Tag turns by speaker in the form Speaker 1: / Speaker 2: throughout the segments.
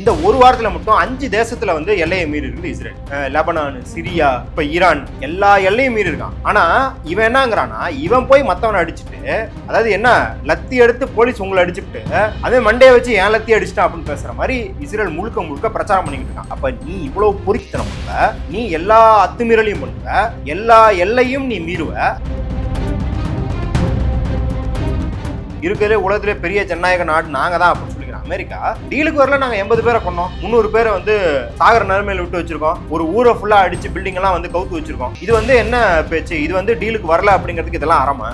Speaker 1: இந்த ஒரு வாரத்துல மட்டும் 5 தேசத்துல வந்து எல்லையை மீறி இருக்குது இஸ்ரேல். லெபனான், சிரியா, இப்ப ஈரான், எல்லா எல்லையும் மீறி இருக்கான். ஆனா இவன் என்னங்கிறானா, இவன் போய் மத்தவனை அடிச்சுட்டு, அதாவது என்ன லத்தி எடுத்து போலீஸ் உங்களை அடிச்சுட்டு அதே மண்டையை வச்சு ஏன் லத்தி அடிச்சுட்டா அப்படின்னு பேசுற மாதிரி இஸ்ரேல் முழுக்க முழுக்க பிரச்சாரம் பண்ணிக்கிட்டு இருக்கான். அப்ப நீ இவ்வளவு பொறுக்கித்தனம் பண்ணுவ, நீ எல்லா அத்துமீறலையும் பண்ணுவ, எல்லா எல்லையும் நீ மீறுவ. இருக்கிற உலகத்திலே பெரிய ஜனநாயக நாடு நாங்க தான் அப்படின்னு சொல்லிக்கிறோம். அமெரிக்கா டீலுக்கு வரல, நாங்க 80 பேரை கொண்டோம், 300 பேரை வந்து சாகர நிலைமையில விட்டு வச்சிருக்கோம், ஒரு ஊரை ஃபுல்லா அடிச்சு பில்டிங் எல்லாம் வந்து கவுத்து வச்சிருக்கோம். இது வந்து என்ன பேச்சு? இது வந்து டீலுக்கு வரல அப்படிங்கிறதுக்கு இதெல்லாம் அறமா?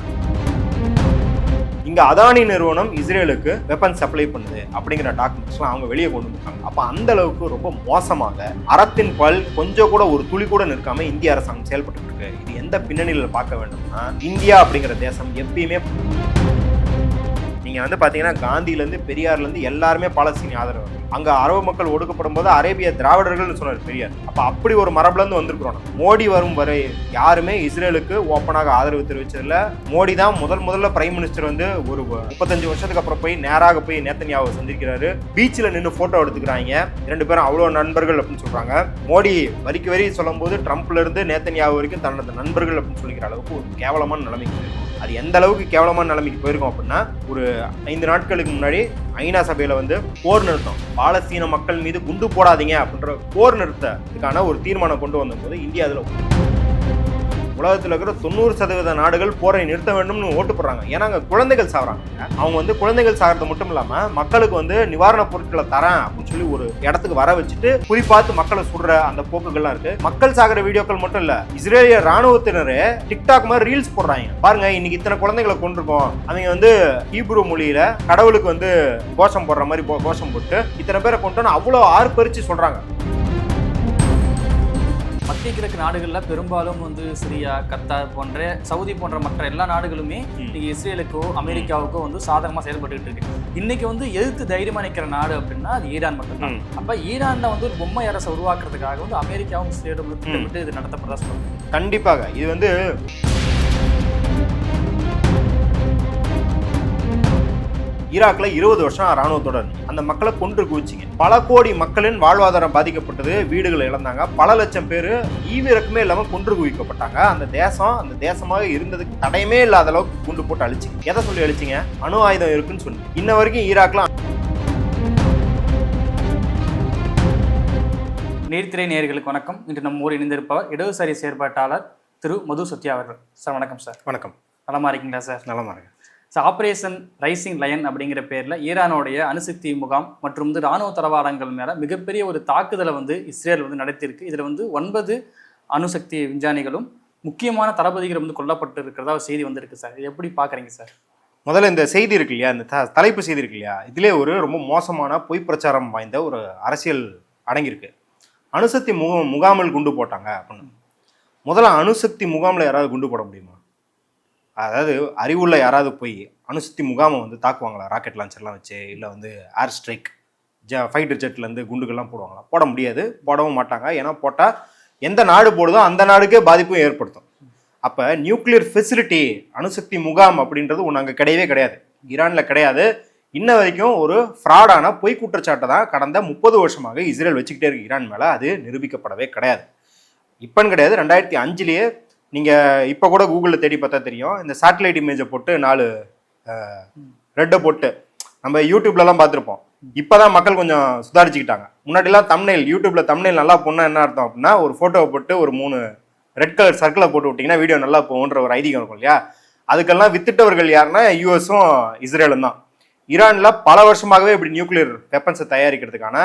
Speaker 1: இங்க அதானி நிறுவனம் இஸ்ரேலுக்கு வெப்பன் சப்ளை பண்ணுது அப்படிங்கிற டாக்குமெண்ட்ஸ்லாம் அவங்க வெளியே கொண்டு வந்தாங்க. அப்ப அந்த அளவுக்கு ரொம்ப மோசமாக அறத்தின் பல் கொஞ்சம் கூட ஒரு துளி கூட நிற்காம இந்திய அரசாங்கம் செயல்பட்டு இருக்கு. இது எந்த பின்னணியில பார்க்க வேண்டும்னா, இந்தியா அப்படிங்கிற தேசம் எப்பயுமே நீங்க வந்து பாத்தீங்கன்னா காந்தியிலேருந்து பெரியார்லேருந்து எல்லாருமே பாலஸ்தீனிய ஆதரவு. அங்க அரபு மக்கள் ஒடுக்கப்படும் போது அரேபிய திராவிடர்கள்னு சொன்னார் பெரியார். அப்ப அப்படி ஒரு மரபுல இருந்து வந்திருக்கிறோம். மோடி வரும் வரை யாருமே இஸ்ரேலுக்கு ஓப்பனாக ஆதரவு தெரிவிச்சதில்ல. மோடி தான் முதல்ல பிரைம் மினிஸ்டர் வந்து ஒரு 35 வருஷத்துக்கு அப்புறம் போய் நேராக போய் நேத்தன்யாவை சந்திக்கிறாரு. பீச்சில் நின்று போட்டோ எடுத்துக்கிறாங்க. 2 பேரும் அவ்வளோ நண்பர்கள் அப்படின்னு சொல்றாங்க. மோடி வரிக்கு வரி சொல்லும் போது ட்ரம்ப்ல இருந்து நேத்தன்யாவு வரைக்கும் தன்னோட நண்பர்கள் அப்படின்னு சொல்லிக்கிற அளவுக்கு ஒரு கேவலமான நிலைமைக்கு. அது எந்த அளவுக்கு கேவலமான நிலைமைக்கு போயிருக்கோம் அப்படின்னா, ஒரு 5 நாட்களுக்கு முன்னாடி ஐநா சபையில வந்து போர் நிறுத்தம், பாலஸ்தீன மக்கள் மீது குண்டு போடாதீங்க அப்படின்ற போர் நிறுத்தத்துக்கான ஒரு தீர்மானம் கொண்டு வந்தபோது இந்தியா அதுல உலகத்தில் இருக்கிற 90% நாடுகள் போரை நிறுத்த வேண்டும்னு ஓட்டு போடுறாங்க. ஏன்னா அங்கே குழந்தைகள் சாகுறாங்க. அவங்க வந்து குழந்தைகள் சாகிறது மட்டும் இல்லாம மக்களுக்கு வந்து நிவாரணப் பொருட்களை தரேன் அப்படின்னு சொல்லி ஒரு இடத்துக்கு வர வச்சுட்டு குறிப்பாத்து மக்களை சுடுற அந்த போக்குகள்லாம் இருக்கு. மக்கள் சாகிற வீடியோக்கள் மட்டும் இல்ல, இஸ்ரேலிய ராணுவத்தினரே டிக்டாக் மாதிரி ரீல்ஸ் போடுறாங்க. பாருங்க, இன்னைக்கு இத்தனை குழந்தைகளை கொண்டிருக்கோம், அவங்க வந்து ஹீப்ரு மொழியில கடவுளுக்கு வந்து கோஷம் போடுற மாதிரி கோஷம் போட்டு இத்தனை பேரை கொண்டு அவ்வளோ ஆர்ப்பரிச்சு சொல்றாங்க.
Speaker 2: மத்திய கிழக்கு நாடுகளில் பெரும்பாலும் வந்து சிரியா, கத்தார் போன்ற சவுதி போன்ற மற்ற எல்லா நாடுகளுமே இன்னைக்கு இஸ்ரேலுக்கோ அமெரிக்காவுக்கோ வந்து சாதகமாக செயல்பட்டு இருக்கு. இன்னைக்கு வந்து எதிர்த்து தைரியமா நிற்கிற நாடு அப்படின்னா அது ஈரான் மட்டும்தான். அப்ப ஈரான்ல வந்து ஒரு பொம்மை அரசை உருவாக்குறதுக்காக வந்து அமெரிக்காவும் இஸ்ரேலும் திட்டமிட்டு இது நடத்தப்பட்டதா சொல்லுவாங்க.
Speaker 1: கண்டிப்பாக இது வந்து ஈராக்ல 20 வருஷம் ராணுவத்தோட அந்த மக்களை கொன்று குவிச்சிங்க. பல கோடி மக்களின் வாழ்வாதாரம் பாதிக்கப்பட்டது, வீடுகளை இழந்தாங்க, பல லட்சம் பேர் ஈவிரக்குமே இல்லாம கொன்று குவிக்கப்பட்டாங்க. அந்த தேசமாக இருந்ததுக்கு தடையுமே இல்லாத அளவுக்கு குண்டு போட்டு அழிச்சிங்க. எதை சொல்லி அழிச்சிங்க? அணு ஆயுதம் இருக்குன்னு சொல்லி. இன்ன வரைக்கும் ஈராக்ல.
Speaker 2: நீர்த்திரை நேயர்களுக்கு வணக்கம். இன்று நம்ம ஊர் இணைந்திருப்பவர் இடதுசாரி செயற்பாட்டாளர் திரு மது சத்யா அவர்கள். சார் வணக்கம். சார் வணக்கம். நலமா இருக்கீங்களா சார்?
Speaker 1: நலமா இருக்கு.
Speaker 2: ஆபரேஷன் ரைசிங் லயன் அப்படிங்கிற பேர்ல ஈரானுடைய அணுசக்தி முகாம் மற்றும் வந்து ராணுவ தளவாடங்கள் மேல மிகப்பெரிய ஒரு தாக்குதலை வந்து இஸ்ரேல் வந்து நடத்தியிருக்கு. இதுல வந்து 9 அணுசக்தி விஞ்ஞானிகளும் முக்கியமான தளபதிகள் வந்து கொல்லப்பட்டு இருக்கிறதா ஒரு செய்தி வந்திருக்கு சார். இது எப்படி பாக்குறீங்க சார்?
Speaker 1: முதல்ல இந்த செய்தி இருக்கு இல்லையா, இந்த தலைப்பு செய்தி இருக்கு இல்லையா, இதுல ஒரு ரொம்ப மோசமான பொய் பிரச்சாரம் வாய்ந்த ஒரு அரசியல் அடங்கியிருக்கு. அணுசக்தி முகாமில் குண்டு போட்டாங்க அப்படின்னு. முதல்ல அணுசக்தி முகாமில் யாராவது குண்டு போட முடியுமா? அதாவது அறிவுள்ள யாராவது போய் அணுசக்தி முகாமை வந்து தாக்குவாங்களா? ராக்கெட் லான்ச்சர்லாம் வச்சு, இல்லை வந்து ஏர் ஸ்ட்ரைக் ஃபைட்டர் ஜெட்லேருந்து குண்டுகள்லாம் போடுவாங்களா? போட முடியாது, போடவும் மாட்டாங்க. ஏன்னா போட்டால் எந்த நாடு போடுதோ அந்த நாடுக்கே பாதிப்பும் ஏற்படுத்தும். அப்போ நியூக்ளியர் ஃபெசிலிட்டி, அணுசக்தி முகாம் அப்படின்றது ஒன்று அங்கே கிடையவே கிடையாது. ஈரானில் கிடையாது. இன்ன வரைக்கும் ஒரு ஃப்ராடான பொய் குற்றச்சாட்டை தான் கடந்த 30 வருஷமாக இஸ்ரேல் வச்சுக்கிட்டே இருக்கு ஈரான் மேலே. அது நிரூபிக்கப்படவே கிடையாது. இப்போன்னு கிடையாது, 2005 நீங்கள் இப்போ கூட கூகுளில் தேடி பார்த்தா தெரியும். இந்த சேட்டலைட் இமேஜை போட்டு 4 ரெட்டை போட்டு நம்ம யூடியூப்லலாம் பார்த்துருப்போம். இப்போ தான் மக்கள் கொஞ்சம் சுதாரிச்சுக்கிட்டாங்க. முன்னாடிலாம் தம்ப்நெயில், யூடியூப்பில் தம்ப்நெயில் நல்லா போனால் என்ன அர்த்தம் அப்படின்னா, ஒரு ஃபோட்டோவை போட்டு ஒரு 3 ரெட் கலர் சர்க்கிளை போட்டு விட்டிங்கன்னா வீடியோ நல்லா போகுன்ற ஒரு ஐதீகம் இருக்கும் இல்லையா. அதுக்கெல்லாம் வித்துட்டவர்கள் யாருன்னா யூஎஸும் இஸ்ரேலும் தான். ஈரானில் பல வருஷமாகவே இப்படி நியூக்ளியர் வெப்பன்ஸை தயாரிக்கிறதுக்கான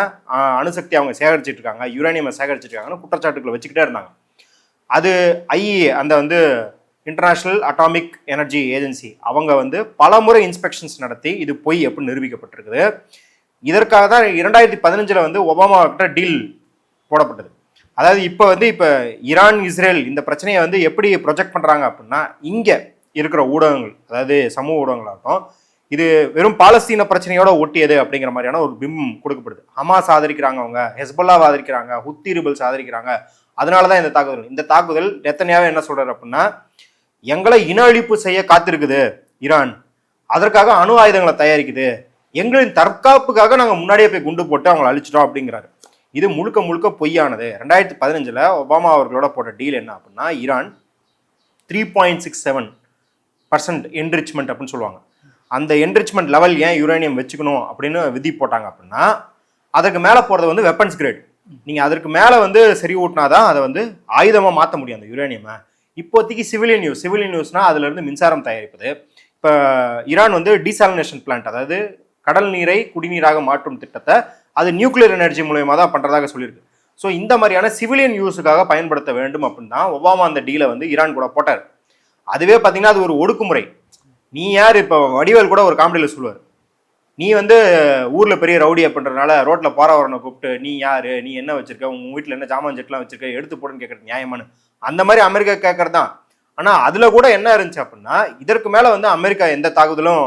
Speaker 1: அணுசக்தி அவங்க சேகரிச்சுட்டு இருக்காங்க, யுரேனியமை சேகரிச்சுட்டு இருக்காங்கன்னு குற்றச்சாட்டுகளை வச்சுக்கிட்டே இருந்தாங்க. அது ஐஏ, அந்த வந்து இன்டர்நேஷ்னல் அட்டாமிக் எனர்ஜி ஏஜென்சி, அவங்க வந்து பல முறை இன்ஸ்பெக்ஷன்ஸ் நடத்தி இது பொய் அப்படின்னு நிரூபிக்கப்பட்டிருக்குது. இதற்காக தான் 2015 வந்து ஒபாமா கிட்ட டீல் போடப்பட்டது. அதாவது இப்போ ஈரான் இஸ்ரேல் இந்த பிரச்சனையை வந்து எப்படி ப்ரொஜெக்ட் பண்ணுறாங்க அப்படின்னா, இங்கே இருக்கிற ஊடகங்கள், அதாவது சமூக ஊடகங்களாகட்டும், இது வெறும் பாலஸ்தீன பிரச்சனையோட ஒட்டியது அப்படிங்கிற மாதிரியான ஒரு பிம்பம் கொடுக்கப்படுது. ஹமாஸ் ஆதரிக்கிறாங்க, அவங்க ஹெஸ்பொல்லாவை ஆதரிக்கிறாங்க, ஹுத்தி ரிபல்ஸ் ஆதரிக்கிறாங்க. அதனாலதான் இந்த தாக்குதல் நெத்தன்யாவே என்ன சொல்றாரு அப்படின்னா, எங்களை இன அழிப்பு செய்ய காத்திருக்குது ஈரான், அதற்காக அணு ஆயுதங்களை தயாரிக்குது, எங்களின் தற்காப்புக்காக நாங்கள் முன்னாடியே போய் குண்டு போட்டு அவங்களை அழிச்சிட்டோம் அப்படிங்கிறாரு. இது முழுக்க முழுக்க பொய்யானது. 2015 ஒபாமா அவர்களோட போட்ட டீல் என்ன அப்படின்னா, ஈரான் 3.67% என்ரிச்மெண்ட் அப்படின்னு சொல்லுவாங்க. அந்த என்ரிச்மெண்ட் லெவல் ஏன் யுரேனியம் வச்சுக்கணும் அப்படின்னு விதி போட்டாங்க அப்படின்னா, அதுக்கு மேலே போகிறது வந்து வெப்பன்ஸ் கிரேட். நீங்கள் அதற்கு மேலே வந்து சரி ஊட்டினாதான் அதை வந்து ஆயுதமாக மாற்ற முடியும் அந்த யுரேனியமை. இப்போதைக்கு சிவிலியன் யூஸ்னால் அதுலேருந்து மின்சாரம் தயாரிப்பது. இப்போ ஈரான் வந்து டீசாலினேஷன் பிளான்ட், அதாவது கடல் நீரை குடிநீராக மாற்றும் திட்டத்தை அது நியூக்ளியர் எனர்ஜி மூலயமா தான் பண்ணுறதாக சொல்லியிருக்கு. ஸோ இந்த மாதிரியான சிவிலியன் யூஸுக்காக பயன்படுத்த வேண்டும் அப்படின்னு தான் ஒபாமா அந்த டீலை வந்து ஈரான் கூட போட்டார். அதுவே பார்த்தீங்கன்னா அது ஒரு ஒடுக்குமுறை. நீ யார்? இப்போ வடிவேல் கூட ஒரு காமெடியில் சொல்லுவார், நீ வந்து ஊரில் பெரிய ரவுடி அப்படின்றதுனால ரோட்டில் போறவரனை கூப்பிட்டு நீ யார், நீ என்ன வச்சிருக்க, உங்கள் வீட்டில் என்ன ஜாமான் செட்லாம் வச்சிருக்க, எடுத்து போடுன்னு கேட்குறது நியாயமானு. அந்த மாதிரி அமெரிக்கா கேட்கறது தான். ஆனால் அதில் கூட என்ன இருந்துச்சு அப்படின்னா, இதற்கு மேலே வந்து அமெரிக்கா எந்த தாக்குதலும்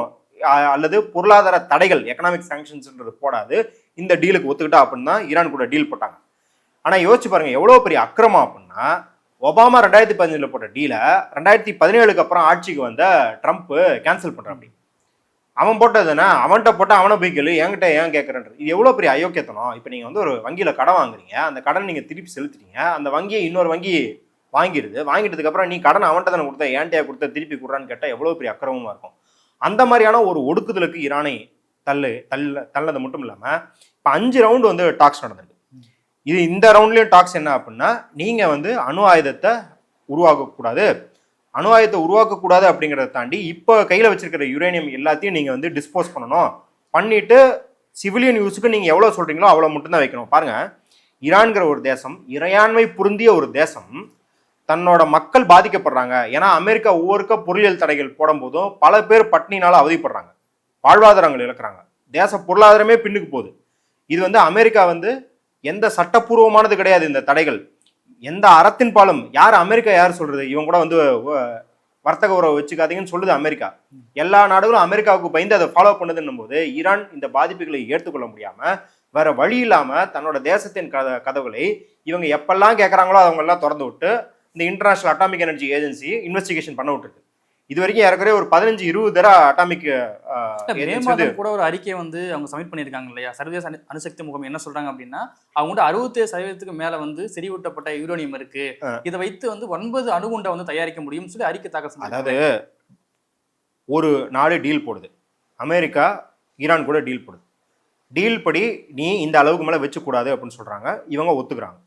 Speaker 1: அல்லது பொருளாதார தடைகள், எக்கனாமிக் சாங்ஷன்ஸ்ன்றது போடாது, இந்த டீலுக்கு ஒத்துக்கிட்டா அப்படின்னு தான் ஈரான் கூட டீல் போட்டாங்க. ஆனால் யோசிச்சு பாருங்க எவ்வளோ பெரிய அக்கிரமம் அப்படின்னா, ஒபாமா 2015 போட்ட டீலை 2017 அப்புறம் ஆட்சிக்கு வந்த ட்ரம்ப் கேன்சல் பண்ணுறான். அப்படி அவன் போட்டதுன்னா அவன்கிட்ட போட்டு அவனை போய் கேளு, என்கிட்ட ஏன் கேட்குறன்றது. இது எவ்வளோ பெரிய அயோக்கியத்தனம். இப்போ நீங்கள் வந்து ஒரு வங்கியில் கடன் வாங்குறீங்க, அந்த கடன் நீங்கள் திருப்பி செலுத்துறீங்க, அந்த வங்கியை இன்னொரு வங்கி வாங்கிட்டதுக்கப்புறம் நீ கடன் அவன்கிட்ட தானே கொடுத்த, ஏன்ட்டையா கொடுத்த, திருப்பி கொடுறான்னு கேட்டால் எவ்வளோ பெரிய அக்கிரமமாக இருக்கும். அந்த மாதிரியான ஒரு ஒடுக்குதலுக்கு ஈரானை தள்ளது மட்டும் இல்லாமல் இப்போ 5 ரவுண்டு வந்து டாக்ஸ் நடந்திருக்கு. இது இந்த ரவுண்ட்லேயும் டாக்ஸ் என்ன அப்படின்னா, நீங்கள் வந்து அணு ஆயுதத்தை உருவாக்கக்கூடாது அப்படிங்கிறத தாண்டி இப்போ கையில் வச்சிருக்கிற யுரேனியம் எல்லாத்தையும் நீங்கள் வந்து டிஸ்போஸ் பண்ணிட்டு சிவிலியன் யூஸுக்கு நீங்கள் எவ்வளோ சொல்கிறீங்களோ அவ்வளோ மட்டும்தான் வைக்கணும். பாருங்கள், ஈரான்கிற ஒரு தேசம், இறையாண்மை பொருந்திய ஒரு தேசம், தன்னோட மக்கள் பாதிக்கப்படுறாங்க. ஏன்னா அமெரிக்கா ஒவ்வொருக்க பொருளியல் தடைகள் போடும் போதும் பல பேர் பட்டினினால அவதிப்படுறாங்க, வாழ்வாதாரங்கள் இழக்கிறாங்க, தேச பொருளாதாரமே பின்னுக்கு போகுது. இது வந்து அமெரிக்கா வந்து எந்த சட்டப்பூர்வமானது கிடையாது. இந்த தடைகள் எந்த அறத்தின் பாலும் அமெரிக்கா யார் சொல்றது? இவங்க கூட வந்து வர்த்தக உறவு வச்சுக்காதீங்கன்னு சொல்லுது அமெரிக்கா. எல்லா நாடுகளும் அமெரிக்காவுக்கு பயந்து அதை ஃபாலோ பண்ணுதுன்னும் போது ஈரான் இந்த பாதிப்புகளை ஏற்றுக்கொள்ள முடியாம வேற வழி இல்லாம தன்னோட தேசத்தின் கதவுகளை இவங்க எப்பெல்லாம் கேட்கறாங்களோ அவங்கெல்லாம் திறந்து விட்டு இந்த international atomic energy agency investigation பண்ண விட்டுருக்கு. இது வரைக்கும் ஏற்கனவே ஒரு 15-20 தடவை அட்டாமிக்
Speaker 2: கூட ஒரு அறிக்கையை வந்து அவங்க சப்மிட் பண்ணியிருக்காங்க இல்லையா? சர்வதேச அணுசக்தி முகாம் என்ன சொல்றாங்க அப்படின்னா, அவங்க 67% மேல வந்து செறிவூட்டப்பட்ட யூரேனியம் இருக்கு, இதை வைத்து வந்து 9 அணுகுண்டை வந்து தயாரிக்க முடியும் சொல்லி அறிக்கை தாக்கல் செஞ்சாங்க.
Speaker 1: அதாவது ஒரு நாடு டீல் போடுது, அமெரிக்கா ஈரான் கூட டீல் போடுது. டீல் படி நீ இந்த அளவுக்கு மேலே வச்சுக்கூடாது அப்படின்னு சொல்றாங்க, இவங்க ஒத்துக்கிறாங்க.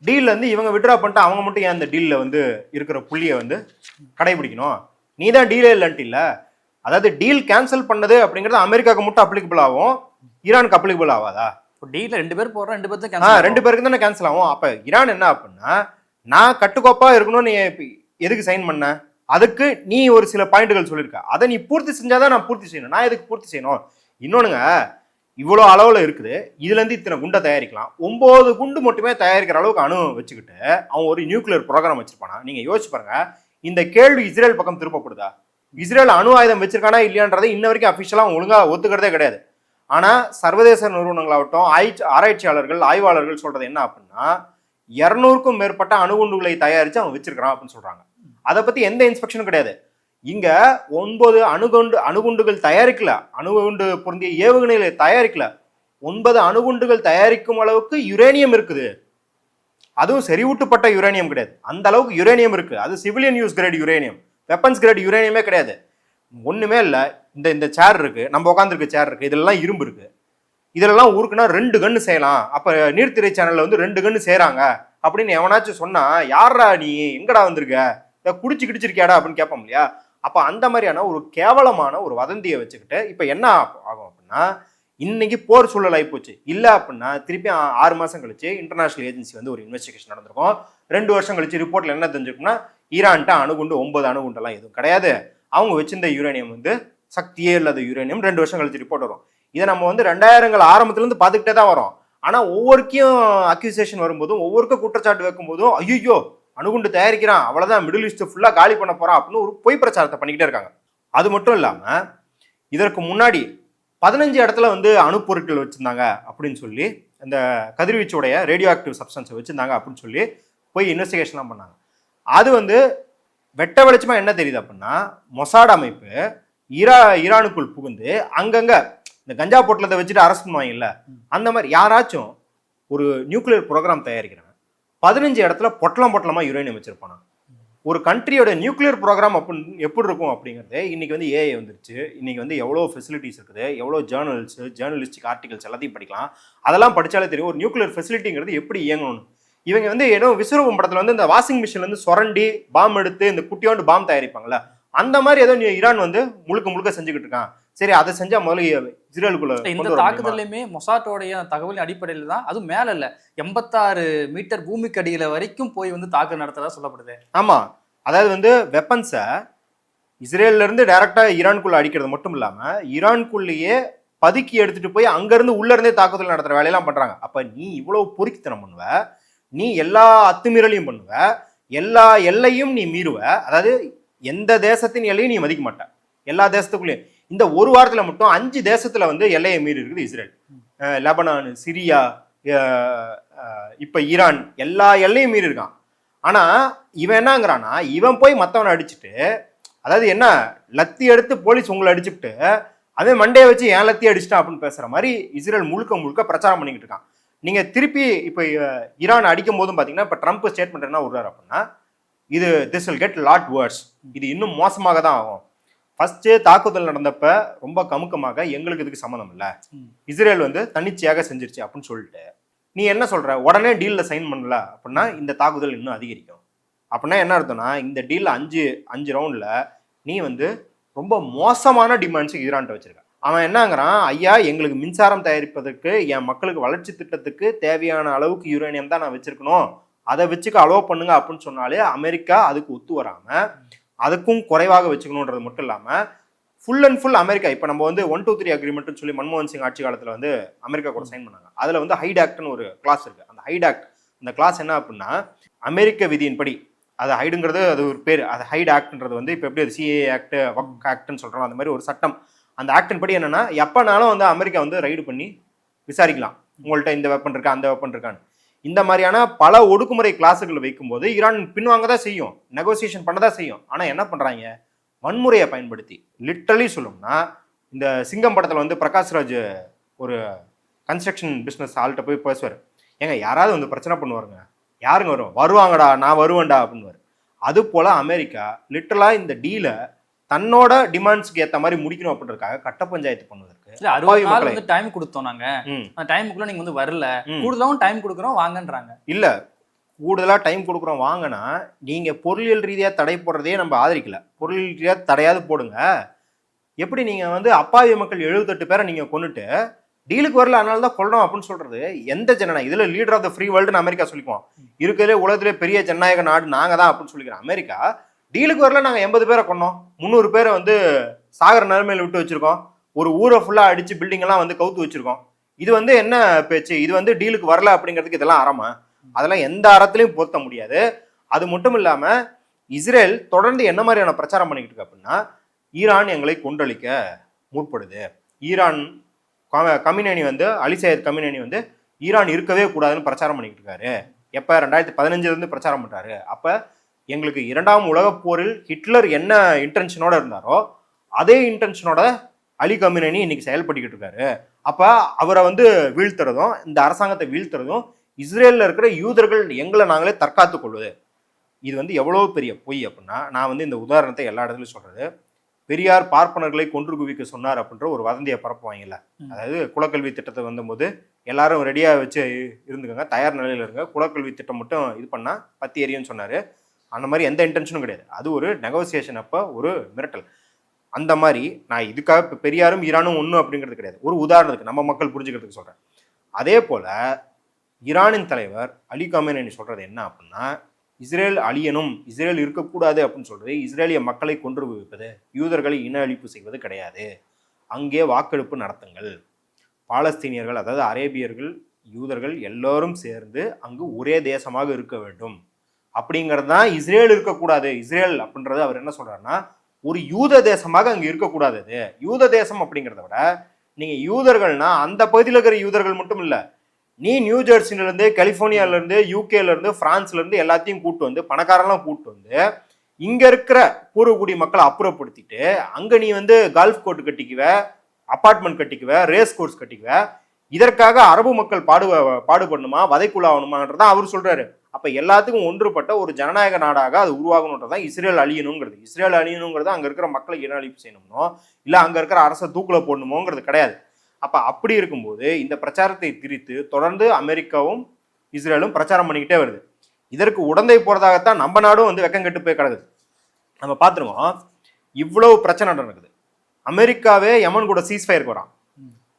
Speaker 1: டீல்ல இருந்து இவங்க விட்ரா பண்ணிட்டு அவங்க மட்டும் ஏன் அந்த டீல்ல வந்து இருக்கிற புள்ளியை வந்து கடைபிடிக்கணும்? நீ தான் டீலே இல்லைன்ட்டு இல்லை. அதாவது டீல் கேன்சல் பண்ணது அப்படிங்கிறது அமெரிக்காவுக்கு மட்டும் அப்ளிகபிள் ஆகும், ஈரானுக்கு அப்ளிகபிள் ஆகாதா?
Speaker 2: டீல 2 பேர் போடுறோம், 2 பேருக்கு
Speaker 1: 2 பேருக்கு தானே கேன்சல் ஆகும். அப்ப ஈரான் என்ன அப்படின்னா, நான் கட்டுக்கோப்பா இருக்கணும், நீ எதுக்கு சைன் பண்ண? அதுக்கு நீ ஒரு சில பாயிண்ட்கள் சொல்லியிருக்க, அதை நீ பூர்த்தி செஞ்சாதான் நான் பூர்த்தி செய்யணும். நான் எதுக்கு பூர்த்தி செய்யணும்? இன்னொன்னுங்க, இவ்வளோ அளவில் இருக்குது, இதுலேருந்து இத்தனை குண்டை தயாரிக்கலாம், 9 குண்டு மட்டுமே தயாரிக்கிற அளவுக்கு அணு வச்சுக்கிட்டு அவன் ஒரு நியூக்ளியர் ப்ரோக்ராம் வச்சிருப்பானா? நீங்கள் யோசிச்சு பாருங்க. இந்த கேள்வி இஸ்ரேல் பக்கம் திருப்பப்படுதா? இஸ்ரேல் அணு ஆயுதம் வச்சிருக்கானா இல்லையான்றதை இன்ன வரைக்கும் அஃபிஷியலாக ஒழுங்காக ஒத்துக்கிறதே கிடையாது. ஆனால் சர்வதேச நிறுவனங்களாகட்டும், ஆராய்ச்சியாளர்கள், ஆய்வாளர்கள் சொல்கிறது என்ன அப்படின்னா, 200க்கும் மேற்பட்ட அணுகுண்டுகளை தயாரித்து அவன் வச்சிருக்கிறான் அப்படின்னு சொல்கிறாங்க. அதை பற்றி எந்த இன்ஸ்பெக்ஷனும் கிடையாது. இங்க 9 அணுகுண்டுகள் தயாரிக்கல, அணுகுண்டு பொருந்திய ஏவுகணைகளை தயாரிக்கல, 9 அணுகுண்டுகள் தயாரிக்கும் அளவுக்கு யுரேனியம் இருக்குது. அதுவும் செறிவூட்டப்பட்ட யுரேனியம் கிடையாது, அந்த அளவுக்கு யுரேனியம் இருக்கு. அது civilian use grade uranium, weapons grade யுரேனியமே கிடையாது. ஒண்ணுமே இல்லை. இந்த சேர் இருக்கு, நம்ம உட்காந்துருக்க சேர் இருக்கு, இதெல்லாம் இரும்பு இருக்கு, இதெல்லாம் ஊருக்குன்னா 2 கன்னு செய்யலாம். அப்ப நீர்த்திரை சேனல்ல வந்து 2 கன்னு செய்யறாங்க அப்படின்னு எவனாச்சும் சொன்னா, யாரா நீ எங்கடா வந்திருக்க, குடிச்சு கிடிச்சிருக்கியாடா அப்படின்னு கேட்போம் இல்லையா? அப்போ அந்த மாதிரியான ஒரு கேவலமான ஒரு வதந்தியை வச்சுக்கிட்டு இப்போ என்ன ஆகும் அப்படின்னா, இன்னைக்கு போர் சூழல் ஆகிப்போச்சு. இல்லை அப்படின்னா திருப்பி 6 மாதம் கழிச்சு இன்டர்நேஷனல் ஏஜென்சி வந்து ஒரு இன்வெஸ்டிகேஷன் நடந்திருக்கும். 2 வருஷம் கழிச்சு ரிப்போர்ட்ல என்ன தெரிஞ்சிருக்குன்னா, ஈரான்ட்ட அணுகுண்டு 9 அணுகுண்டெல்லாம் எதுவும் கிடையாது, அவங்க வச்சிருந்த யுரேனியம் வந்து சக்தியே இல்லாத யுரேனியம். 2 வருஷம் கழிச்சு ரிப்போர்ட் வரும். இதை நம்ம வந்து 2000கள் ஆரம்பத்துலேருந்து பார்த்துக்கிட்டே தான் வரோம். ஆனால் ஒவ்வொருக்கும் அக்யூசேஷன் வரும்போதும், ஒவ்வொருக்கும் குற்றச்சாட்டு வைக்கும் போதும், ஐயோ அணுகுண்டு தயாரிக்கிறான், அவ்வளோதான், மிடில் ஈஸ்ட் ஃபுல்லாக காலி பண்ண போறான் அப்படின்னு ஒரு பொய் பிரச்சாரத்தை பண்ணிக்கிட்டே இருக்காங்க. அது மட்டும் இல்லாமல் இதற்கு முன்னாடி 15 இடத்துல வந்து அணுப்பொருட்கள் வச்சுருந்தாங்க அப்படின்னு சொல்லி, அந்த கதிர்வீச்சுடைய ரேடியோ ஆக்டிவ் சப்ஸ்டன்ஸை வச்சுருந்தாங்க அப்படின்னு சொல்லி போய் இன்வெஸ்டிகேஷன்லாம் பண்ணாங்க. அது வந்து வெட்ட வெளிச்சமாக என்ன தெரியுது அப்படின்னா, மொசாட் அமைப்பு ஈரானுக்குள் புகுந்து அங்கங்கே இந்த கஞ்சா பொட்டலத்தை வச்சுட்டு அரெஸ்ட் பண்ணுவாங்கல்ல, அந்த மாதிரி யாராச்சும் ஒரு நியூக்ளியர் ப்ரோக்ராம் தயாரிக்கிறாங்க, 15 இடத்துல பொட்டலமா யுரேனியம் வச்சிருப்பானா? ஒரு கண்ட்ரியோட நியூக்ளியர் ப்ரோக்ராம் எப்படி இருக்கும் அப்படிங்கிறது இன்னைக்கு வந்து ஏஐ வந்துருச்சு. இன்னைக்கு வந்து எவ்வளோ ஃபெசிலிட்டிஸ் இருக்குது, எவ்வளோ ஜேர்னலிஸ்டிக் ஆர்டிகல்ஸ் எல்லாத்தையும் படிக்கலாம். அதெல்லாம் படிச்சாலே தெரியும் ஒரு நியூக்ளியர் ஃபெசிலிட்டிங்கிறது எப்படி இயங்கணும்னு. இவங்க வந்து ஏதோ விஸ்வரூபம் படத்துல வந்து இந்த வாஷிங் மிஷின்ல இருந்து சுரண்டி பாம் எடுத்து இந்த குட்டியோண்டு பாம் தயாரிப்பாங்கல்ல, அந்த மாதிரி ஏதோ ஈரான் வந்து முழுக்க செஞ்சுக்கிட்டு இருக்கான். சரி, அதை செஞ்சா முதல்ல இஸ்ரேலுக்குள்ள
Speaker 2: இந்த தாக்குதலையுமே மொசாட்டோடைய தகவலின் அடிப்படையில் தான், அதுவும் மேல இல்ல 86 மீட்டர் பூமிக்கு அடியில வரைக்கும் போய் வந்து தாக்குதல் நடத்ததா சொல்லப்படுது.
Speaker 1: ஆமா, அதாவது வந்து வெப்பன்ஸை இஸ்ரேல்ல இருந்து டைரக்டா ஈரானுக்குள்ள அடிக்கிறது மட்டும் இல்லாம ஈரானுக்குள்ளேயே பதுக்கி எடுத்துட்டு போய் அங்க இருந்து உள்ள இருந்தே தாக்குதல் நடத்துற வேலையெல்லாம் பண்றாங்க. அப்ப நீ இவ்வளவு பொறுக்கித்தனம் பண்ணுவ, நீ எல்லா அத்துமீறலையும் பண்ணுவ, எல்லா எல்லையும் நீ மீறுவ. அதாவது எந்த தேசத்தின் எல்லையும் நீ மதிக்க மாட்ட. எல்லா தேசத்துக்குள்ளேயும் இந்த ஒரு வாரத்துல மட்டும் 5 தேசத்துல வந்து எல்லையை மீறி இருக்குது இஸ்ரேல். லெபனான், சிரியா, இப்ப ஈரான், எல்லா எல்லையும் மீறி இருக்கான். ஆனா இவன் என்னங்கிறானா, இவன் போய் மத்தவனை அடிச்சுட்டு, அதாவது என்ன லத்தி எடுத்து போலீஸ் உங்களை அடிச்சுட்டு அதே மண்டையை வச்சு ஏன் லத்தி அடிச்சிட்டான் அப்படின்னு பேசுற மாதிரி இஸ்ரேல் முழுக்க பிரச்சாரம் பண்ணிக்கிட்டு இருக்கான். நீங்க திருப்பி இப்ப ஈரான் அடிக்கும் போதும் பாத்தீங்கன்னா, இப்ப ட்ரம்ப் ஸ்டேட்மெண்ட் என்ன விடுறாரு அப்படின்னா, இது this will get lot worse, இது இன்னும் மோசமாக தான் ஆகும். ஃபர்ஸ்ட் தாக்குதல் நடந்தப்ப ரொம்ப கமுக்கமாக எங்களுக்கு இதுக்கு சம்மந்தம் இல்லை, இஸ்ரேல் வந்து தன்னிச்சையாக செஞ்சிருச்சு அப்படின்னு சொல்லிட்டு நீ என்ன சொல்ற, உடனே டீல்ல சைன் பண்ணல அப்படின்னா இந்த தாக்குதல் இன்னும் அதிகரிக்கும். அப்படின்னா என்ன அர்த்தம்னா, இந்த டீல்ல 5 ரவுண்ட்ல நீ வந்து ரொம்ப மோசமான டிமாண்ட்ஸ் ஈரான்ட்ட வச்சிருக்க. அவன் என்னங்கிறான், ஐயா எங்களுக்கு மின்சாரம் தயாரிப்பதற்கு என் மக்களுக்கு வளர்ச்சி திட்டத்துக்கு தேவையான அளவுக்கு யுரேனியம் தான் நான் வச்சிருக்கணும், அதை வச்சுக்க அலோவ் பண்ணுங்க அப்படின்னு சொன்னாலே அமெரிக்கா அதுக்கு ஒத்து வராம அதுக்கும் குறைவாக வச்சுக்கணுன்றது மட்டும் இல்லாமல் ஃபுல் அண்ட் ஃபுல் அமெரிக்கா இப்போ நம்ம வந்து 123 அக்ரிமெண்ட்னு சொல்லி மன்மோகன் சிங் ஆட்சி காலத்தில் வந்து அமெரிக்கா கூட சைன் பண்ணாங்க. அதில் வந்து ஹைட் ஆக்ட்னு ஒரு கிளாஸ் இருக்குது. அந்த ஹைட் ஆக்ட், அந்த கிளாஸ் என்ன அப்படின்னா, அமெரிக்க விதியின்படி, அது ஹைடுங்கிறது அது ஒரு பேர், அது ஹைட் ஆக்ட்ன்றது வந்து இப்போ எப்படி அது சிஏ ஆக்ட், வக் ஆக்ட்னு சொல்கிறோம், அந்த மாதிரி ஒரு சட்டம். அந்த ஆக்டின் படி என்னன்னா, எப்போனாலும் வந்து அமெரிக்கா வந்து ரைடு பண்ணி விசாரிக்கலாம், உங்கள்கிட்ட இந்த வெப்பன் இருக்கா அந்த வெப்பன் இருக்கான்னு. இந்த மாதிரியான பல ஒடுக்குமுறை கிளாஸுகள் வைக்கும்போது ஈரான் பின்வாங்க தான் செய்யும், நெகோசியேஷன் பண்ண தான் செய்யும். ஆனால் என்ன பண்ணுறாங்க, வன்முறையை பயன்படுத்தி, லிட்ரலி சொல்லணும்னா இந்த சிங்கம் படத்தில் வந்து பிரகாஷ்ராஜ் ஒரு கன்ஸ்ட்ரக்ஷன் பிஸ்னஸ் ஆள்கிட்ட போய் பேசுவார், ஏங்க யாராவது வந்து பிரச்சனை பண்ணுவாருங்க, யாருங்க வருவாங்கடா நான் வருவேன்டா அப்படின்னுவார். அது போல் அமெரிக்கா லிட்ரலாக இந்த டீலை தன்னோட டிமாண்ட்ஸ்க்கு ஏற்ற மாதிரி முடிக்கணும் அப்படின்றதுக்காக கட்ட பஞ்சாயத்து பண்ணுவதற்கு
Speaker 2: 60 நாள் வந்து டைம் கொடுத்தோம் நாங்க, அந்த டைமுக்குள்ள நீங்க வந்து வரல, கூடுதலாவும் டைம் கொடுக்குறோம் வாங்கன்றாங்க.
Speaker 1: இல்ல கூடுதலா டைம் கொடுக்குறோம் வாங்கினா நீங்க பொருளியல் ரீதியா தடை போடுறதே நம்ம ஆதரிக்கல, பொருளியல் ரீதியா தடையாவது போடுங்க. எப்படி நீங்க வந்து அப்பாவி மக்கள் 78 பேரை நீங்க கொண்டுட்டு டீலுக்கு வரல அதனால தான் கொள்ளணும் அப்படின்னு சொல்றது எந்த ஜனநாயகம்? இதுல லீடர் ஆஃப் த ஃப்ரீ வேர்ல்டுன்னு அமெரிக்கா சொல்லிக்குவோம், இருக்கிறதுலே உலகத்திலே பெரிய ஜனநாயக நாடு நாங்க தான் அப்படின்னு சொல்லிக்கிறோம். அமெரிக்கா டீலுக்கு வரல நாங்க 80 பேரை கொண்டோம், 300 பேரை வந்து சாகர நிலைமையில விட்டு வச்சிருக்கோம், ஒரு ஊரை ஃபுல்லா அடிச்சு பில்டிங் எல்லாம் வந்து கவுத்து வச்சிருக்கோம். இது வந்து என்ன பேச்சு? இது வந்து டீலுக்கு வரல அப்படிங்கிறதுக்கு இதெல்லாம் அறமா? அதெல்லாம் எந்த அறத்திலையும் பொருத்த முடியாது. அது மட்டும் இல்லாம இஸ்ரேல் தொடர்ந்து என்ன மாதிரியான பிரச்சாரம் பண்ணிக்கிட்டு இருக்கு அப்படின்னா, ஈரான் எங்களை கொன்றளிக்க முற்படுது, ஈரான் கமினேனி வந்து அலி சையத் கமினேனி வந்து ஈரான் இருக்கவே கூடாதுன்னு பிரச்சாரம் பண்ணிக்கிட்டு இருக்காரு. எப்ப 2015 பிரச்சாரம் பண்றாரு. அப்ப எங்களுக்கு 2ஆம் உலகப் போரில் ஹிட்லர் என்ன இன்டென்ஷனோட இருந்தாரோ அதே இன்டென்ஷனோட அலி கமினேனி இன்னைக்கு செயல்பட்டுக்கிட்டு இருக்காரு. அப்ப அவரை வந்து வீழ்த்துறதும் இந்த அரசாங்கத்தை வீழ்த்துறதும் இஸ்ரேல்ல இருக்கிற யூதர்கள் எங்களை நாங்களே தற்காத்துக் கொள்வது. இது வந்து எவ்வளவு பெரிய பொய் அப்படின்னா, நான் வந்து இந்த உதாரணத்தை எல்லா இடத்துலையும் சொல்றது, பெரியார் பார்ப்பனர்களை கொன்று குவிக்க சொன்னார் அப்படின்ற ஒரு வதந்தியை பரப்புவாங்கல்ல, அதாவது குலக்கல்வி திட்டத்தை வந்தபோது எல்லாரும் ரெடியா வச்சு இருந்துக்கோங்க, தயார் நிலையில இருங்க, குலக்கல்வி திட்டம் மட்டும் இது பண்ணா பத்தி எரியும்னு சொன்னாரு. அந்த மாதிரி எந்த இன்டென்ஷனும் கிடையாது, அது ஒரு நெகோசியேஷன், அப்போ ஒரு மிரட்டல். அந்த மாதிரி நான் இதுக்காக பெரியாரும் ஈரானும் ஒன்று அப்படிங்கிறது கிடையாது, ஒரு உதாரணத்துக்கு நம்ம மக்கள் புரிஞ்சுக்கிறதுக்கு சொல்றேன். அதே போல ஈரானின் தலைவர் அலி கமேனி சொல்றது என்ன அப்படின்னா, இஸ்ரேல் அழியணும், இஸ்ரேல் இருக்கக்கூடாது அப்படின்னு சொல்றது இஸ்ரேலிய மக்களை கொன்று குவிப்பது, யூதர்களை இன அழிப்பு செய்வது கிடையாது. அங்கே வாக்கெடுப்பு நடத்துங்கள், பாலஸ்தீனியர்கள் அதாவது அரேபியர்கள் யூதர்கள் எல்லோரும் சேர்ந்து அங்கு ஒரே தேசமாக இருக்க வேண்டும் அப்படிங்கிறது தான். இஸ்ரேல் இருக்கக்கூடாது, இஸ்ரேல் அப்படின்றது அவர் என்ன சொல்றாருன்னா ஒரு யூத தேசமாக அங்கே இருக்கக்கூடாது. அது யூத தேசம் அப்படிங்கிறத விட நீங்க யூதர்கள்னா அந்த பகுதியில் இருக்கிற யூதர்கள் மட்டும் இல்லை, நீ நியூ ஜெர்சிலேருந்து கலிஃபோர்னியாவிலேருந்து யூகேலேருந்து ஃப்ரான்ஸ்லேருந்து எல்லாத்தையும் கூப்பிட்டு வந்து பணக்காரெல்லாம் கூப்பிட்டு வந்து இங்கே இருக்கிற பூர்வக்குடி மக்களை அப்புறப்படுத்திட்டு அங்கே நீ வந்து கால்ஃப் கோர்ட்டு கட்டிக்குவ, அப்பார்ட்மெண்ட் கட்டிக்குவ, ரேஸ் கோர்ஸ் கட்டிக்குவ, இதற்காக அரபு மக்கள் பாடுபடணுமா, வதைக்குள்ளாகணுமான்றதான் அவர் சொல்றாரு. அப்ப எல்லாத்துக்கும் ஒன்றுபட்ட ஒரு ஜனநாயக நாடாக அது உருவாகணுன்றதான் இஸ்ரேல் அழியணுங்கிறது. இஸ்ரேல் அழியணுங்கிறது அங்க இருக்கிற மக்களை இனஅழிப்பு செய்யணுமோ இல்ல அங்க இருக்கிற அரசை தூக்குல போடணுமோங்கிறது கிடையாது. அப்ப அப்படி இருக்கும்போது இந்த பிரச்சாரத்தை திரித்து தொடர்ந்து அமெரிக்காவும் இஸ்ரேலும் பிரச்சாரம் பண்ணிக்கிட்டே வருது. இதற்கு உடந்தை போறதாகத்தான் நம்ம நாடும் வந்து வெக்கம் கெட்டு போய் கிடக்குது. நம்ம பார்த்துருவோம், இவ்வளவு பிரச்சனை நடக்குது. அமெரிக்காவே யமன் கூட சீஸ்ஃபயருக்கு வரான்.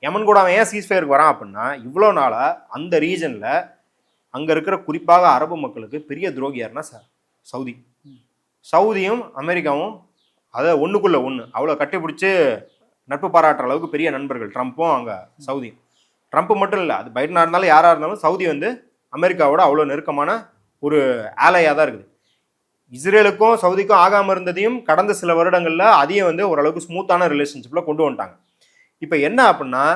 Speaker 1: யமன் கூட அவன் ஏன் சீஸ்ஃபயருக்கு வரான் அப்படின்னா, இவ்வளோ நாளா அந்த ரீஜன்ல அங்க இருக்கிற குறிப்பாக அரபு மக்களுக்கு பெரிய துரோகி யாருன்னா சவுதி. சவுதியும் அமெரிக்காவும் அதை ஒண்ணுக்குள்ள ஒண்ணு அவ்வளோ கட்டிப்பிடிச்சு நட்பு பாராட்டுற அளவுக்கு பெரிய நண்பர்கள் ட்ரம்ப்பும் அங்க சவுதியும். ட்ரம்ப் மட்டும் இல்லை, அது பைடனா இருந்தாலும் யாரா இருந்தாலும் சவுதி வந்து அமெரிக்காவோட அவ்வளோ நெருக்கமான ஒரு ஆலையா தான் இருக்குது. இஸ்ரேலுக்கும் சவுதிக்கும் ஆகாம இருந்ததையும் கடந்த சில வருடங்கள்ல அதையும் வந்து ஓரளவுக்கு ஸ்மூத்தான ரிலேஷன்ஷிப்ல கொண்டு வந்துட்டாங்க. இப்ப என்ன அப்படின்னா,